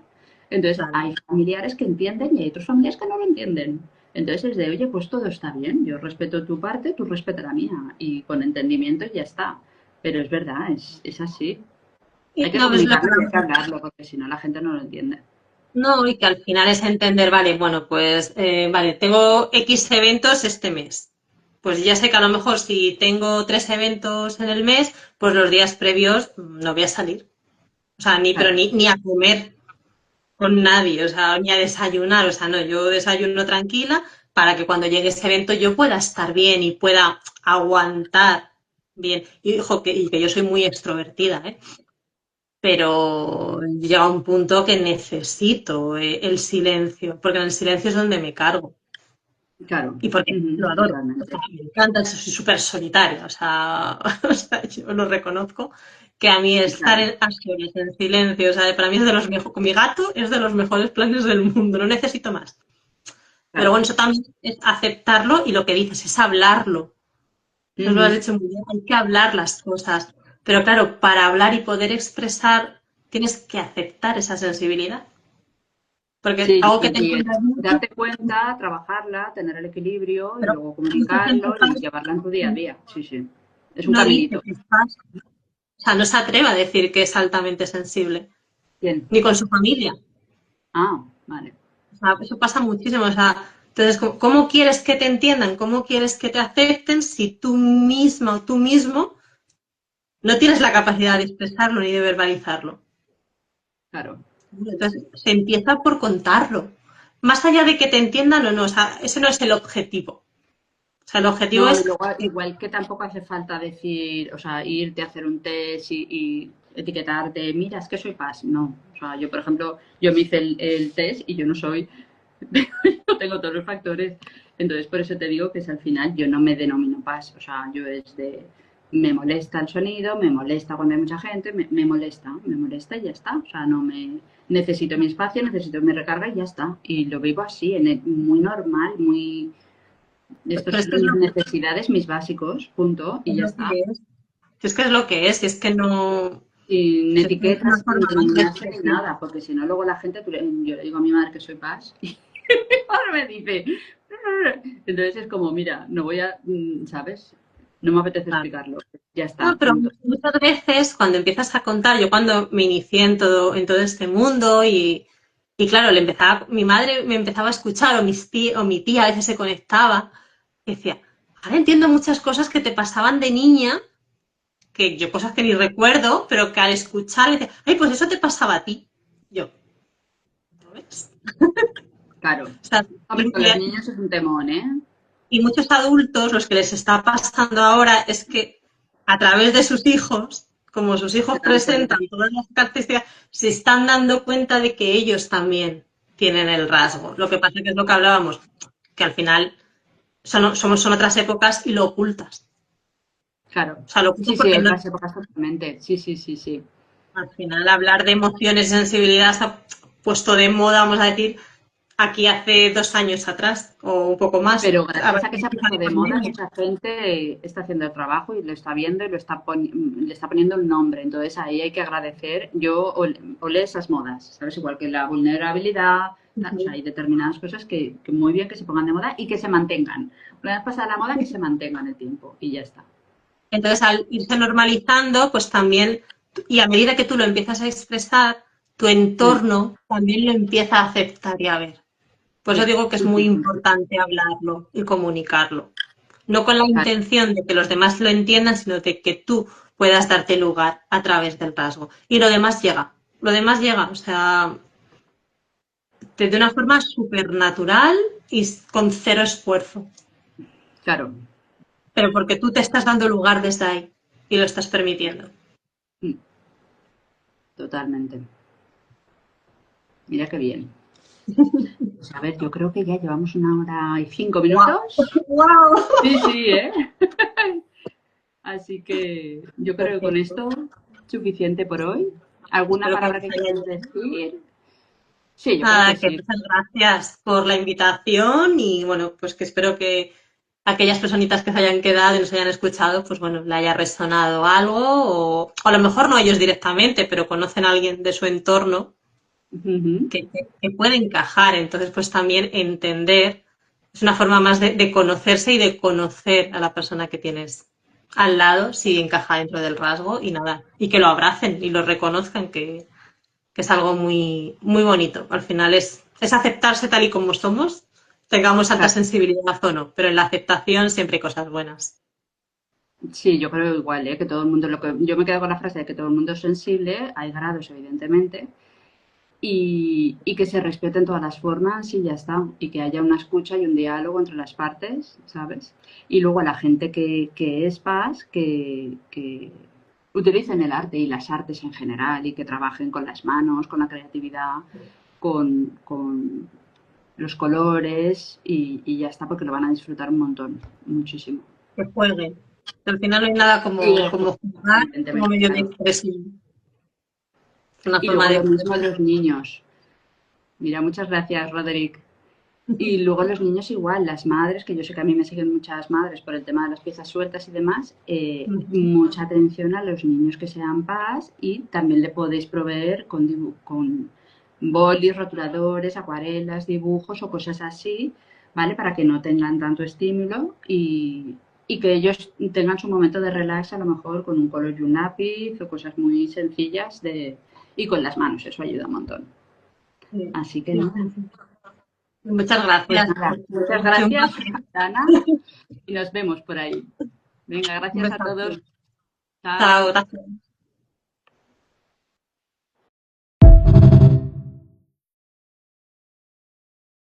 Entonces Claro. hay familiares que entienden y hay otros familiares que no lo entienden. Entonces es de, oye, pues todo está bien, yo respeto tu parte, tú respetas la mía y con entendimiento ya está. Pero es verdad, es así. Hay que No, es lo que comunicarlo y hay que hablarlo porque si no la gente no lo entiende. no, y que al final es entender, vale, bueno, pues, vale, tengo X eventos este mes. Pues ya sé que a lo mejor si tengo 3 eventos en el mes, pues los días previos no voy a salir. O sea, pero Claro, ni a comer con nadie, o sea, ni a desayunar. O sea, no, yo desayuno tranquila para que cuando llegue ese evento yo pueda estar bien y pueda aguantar bien. Y, ojo, y que yo soy muy extrovertida, ¿eh? Pero llega un punto que necesito el silencio, porque en el silencio es donde me cargo claro. y porque lo Ujú, adoro. O sea, totalmente. me encanta, soy súper solitaria, o sea, o sea, yo lo reconozco, que a mí estar Claro, a solas, en silencio, o sea, para mí es de los mejores, con mi gato es de los mejores planes del mundo, no necesito más. Pero claro. bueno, eso también es aceptarlo y lo que dices es hablarlo. Eso lo has Ujú. hecho muy bien, hay que hablar las cosas. Pero claro, para hablar y poder expresar, tienes que aceptar esa sensibilidad. Porque Sí, algo que te y encuentras mucho, darte cuenta, trabajarla, tener el equilibrio y pero luego mucha gente comunicarlo y llevarla en tu día a día. Sí, sí. Es un no dice caminito. que estás, o sea, no se atreve a decir que es altamente sensible, Bien. ni con su familia. Ah, vale. O sea, eso pasa muchísimo. O sea, entonces, ¿cómo quieres que te entiendan? ¿Cómo quieres que te acepten si tú misma o tú mismo no tienes la capacidad de expresarlo ni de verbalizarlo? Claro. Entonces, se empieza por contarlo. Más allá de que te entiendan o no, o sea, ese no es el objetivo. O sea, el objetivo No, y es luego que igual que tampoco hace falta decir, o sea, irte a hacer un test y etiquetarte, mira, es que soy paz. No. O sea, yo, por ejemplo, yo me hice el test y yo no soy, no tengo todos los factores. Entonces, por eso te digo que es al final, yo no me denomino paz. O sea, yo es de, me molesta el sonido, me molesta cuando hay mucha gente, me molesta y ya está. O sea, no me, necesito mi espacio, necesito mi recarga y ya está. Y lo vivo así, muy normal, muy estos pero es son que es mis lo necesidades, mis básicos, punto, y ya está. que es. Si es que es lo que es que no. Sin Si es que es una etiquetas, sin forma más de denominarse ni expresión. nada, porque si no, luego la gente, yo le digo a mi madre que soy paz, y ahora me dice, entonces es como, mira, no voy a, ¿sabes? No me apetece Claro. explicarlo, ya No, está, pero punto. muchas veces cuando empiezas a contar, yo cuando me inicié en todo este mundo y claro, mi madre me empezaba a escuchar o mi tía a veces se conectaba y decía, ahora entiendo muchas cosas que te pasaban de niña, que yo cosas que ni recuerdo, pero que al escuchar me decía, ay, pues eso te pasaba a ti. Yo, ¿lo ves? Claro. O sea, Hombre, con los niños es un temón, ¿eh? y muchos adultos, los que les está pasando ahora es que a través de sus hijos, como sus hijos Se dan cuenta. presentan todas las características, se están dando cuenta de que ellos también tienen el rasgo. Lo que pasa que es lo que hablábamos, que al final son otras épocas y lo ocultas. Claro. O sea, lo ocultas Sí, sí, porque no, otras épocas totalmente. Sí, sí, sí, sí. al final hablar de emociones y sensibilidad se ha puesto de moda, vamos a decir, aquí hace 2 años atrás o un poco más. Pero A gracias ver, a que se ha quizá puesto de de moda, pandemia. mucha gente está haciendo el trabajo y lo está viendo y le está poniendo el nombre. Entonces ahí hay que agradecer. Yo olé esas modas, ¿sabes? Igual que la vulnerabilidad. O sea, hay determinadas cosas que muy bien que se pongan de moda y que se mantengan. Una vez pasada la moda, que se mantengan el tiempo y ya está. Entonces, al irse normalizando, pues también, y a medida que tú lo empiezas a expresar, tu Mm, entorno también lo empieza a aceptar y a ver. Por eso sí, digo que es sí, muy sí, sí. importante hablarlo y comunicarlo. No con la Claro, intención de que los demás lo entiendan, sino de que tú puedas darte lugar a través del rasgo. Y lo demás llega. Lo demás llega, o sea, de una forma súper natural y con cero esfuerzo. claro. Pero porque tú te estás dando lugar desde ahí y lo estás permitiendo. Mm, totalmente. Mira qué bien. Pues a ver, yo creo que ya llevamos 1 hora y 5 minutos. ¡Wow! Sí, sí, ¿eh? Así que yo creo que con Perfecto. esto suficiente por hoy. ¿Alguna Espero que os palabra que haya quieras ayudado. decir? Sí, yo creo que Nada, que sí. muchas gracias por la invitación y bueno, pues que espero que aquellas personitas que se hayan quedado y nos hayan escuchado, pues bueno, le haya resonado algo o a lo mejor no ellos directamente, pero conocen a alguien de su entorno Ujú. que puede encajar. Entonces, pues también entender, es una forma más de conocerse y de conocer a la persona que tienes al lado, si encaja dentro del rasgo y nada, y que lo abracen y lo reconozcan, que es algo muy, muy bonito. Al final es aceptarse tal y como somos, tengamos alta Claro. sensibilidad o no, pero en la aceptación siempre hay cosas buenas. Sí, yo creo igual, ¿eh? Que todo el mundo, yo me quedo con la frase de que todo el mundo es sensible, hay grados evidentemente, y que se respeten todas las formas y ya está, y que haya una escucha y un diálogo entre las partes, ¿sabes? Y luego a la gente que es paz, que utilicen el arte y las artes en general y que trabajen con las manos, con la creatividad, con los colores y ya está, porque lo van a disfrutar un montón, muchísimo. Que jueguen. Al final no hay nada Y como jugar como evidentemente, medio de claro. expresión. Es una Y forma luego de... lo mismo los niños. Mira, muchas gracias, Roderick. Y luego los niños igual, las madres, que yo sé que a mí me siguen muchas madres por el tema de las piezas sueltas y demás, mucha atención a los niños que sean PAS y también le podéis proveer con bolis, rotuladores, acuarelas, dibujos o cosas así, ¿vale? Para que no tengan tanto estímulo y que ellos tengan su momento de relax a lo mejor con un color y un lápiz o cosas muy sencillas y con las manos, eso ayuda un montón. Sí, Así que sí, nada, sí, sí. Muchas pues gracias. nada, muchas Ha sido un gracias, placer. Dana, y nos vemos por ahí. Venga, Un gracias a besazo. todos. Chao. Chao, gracias.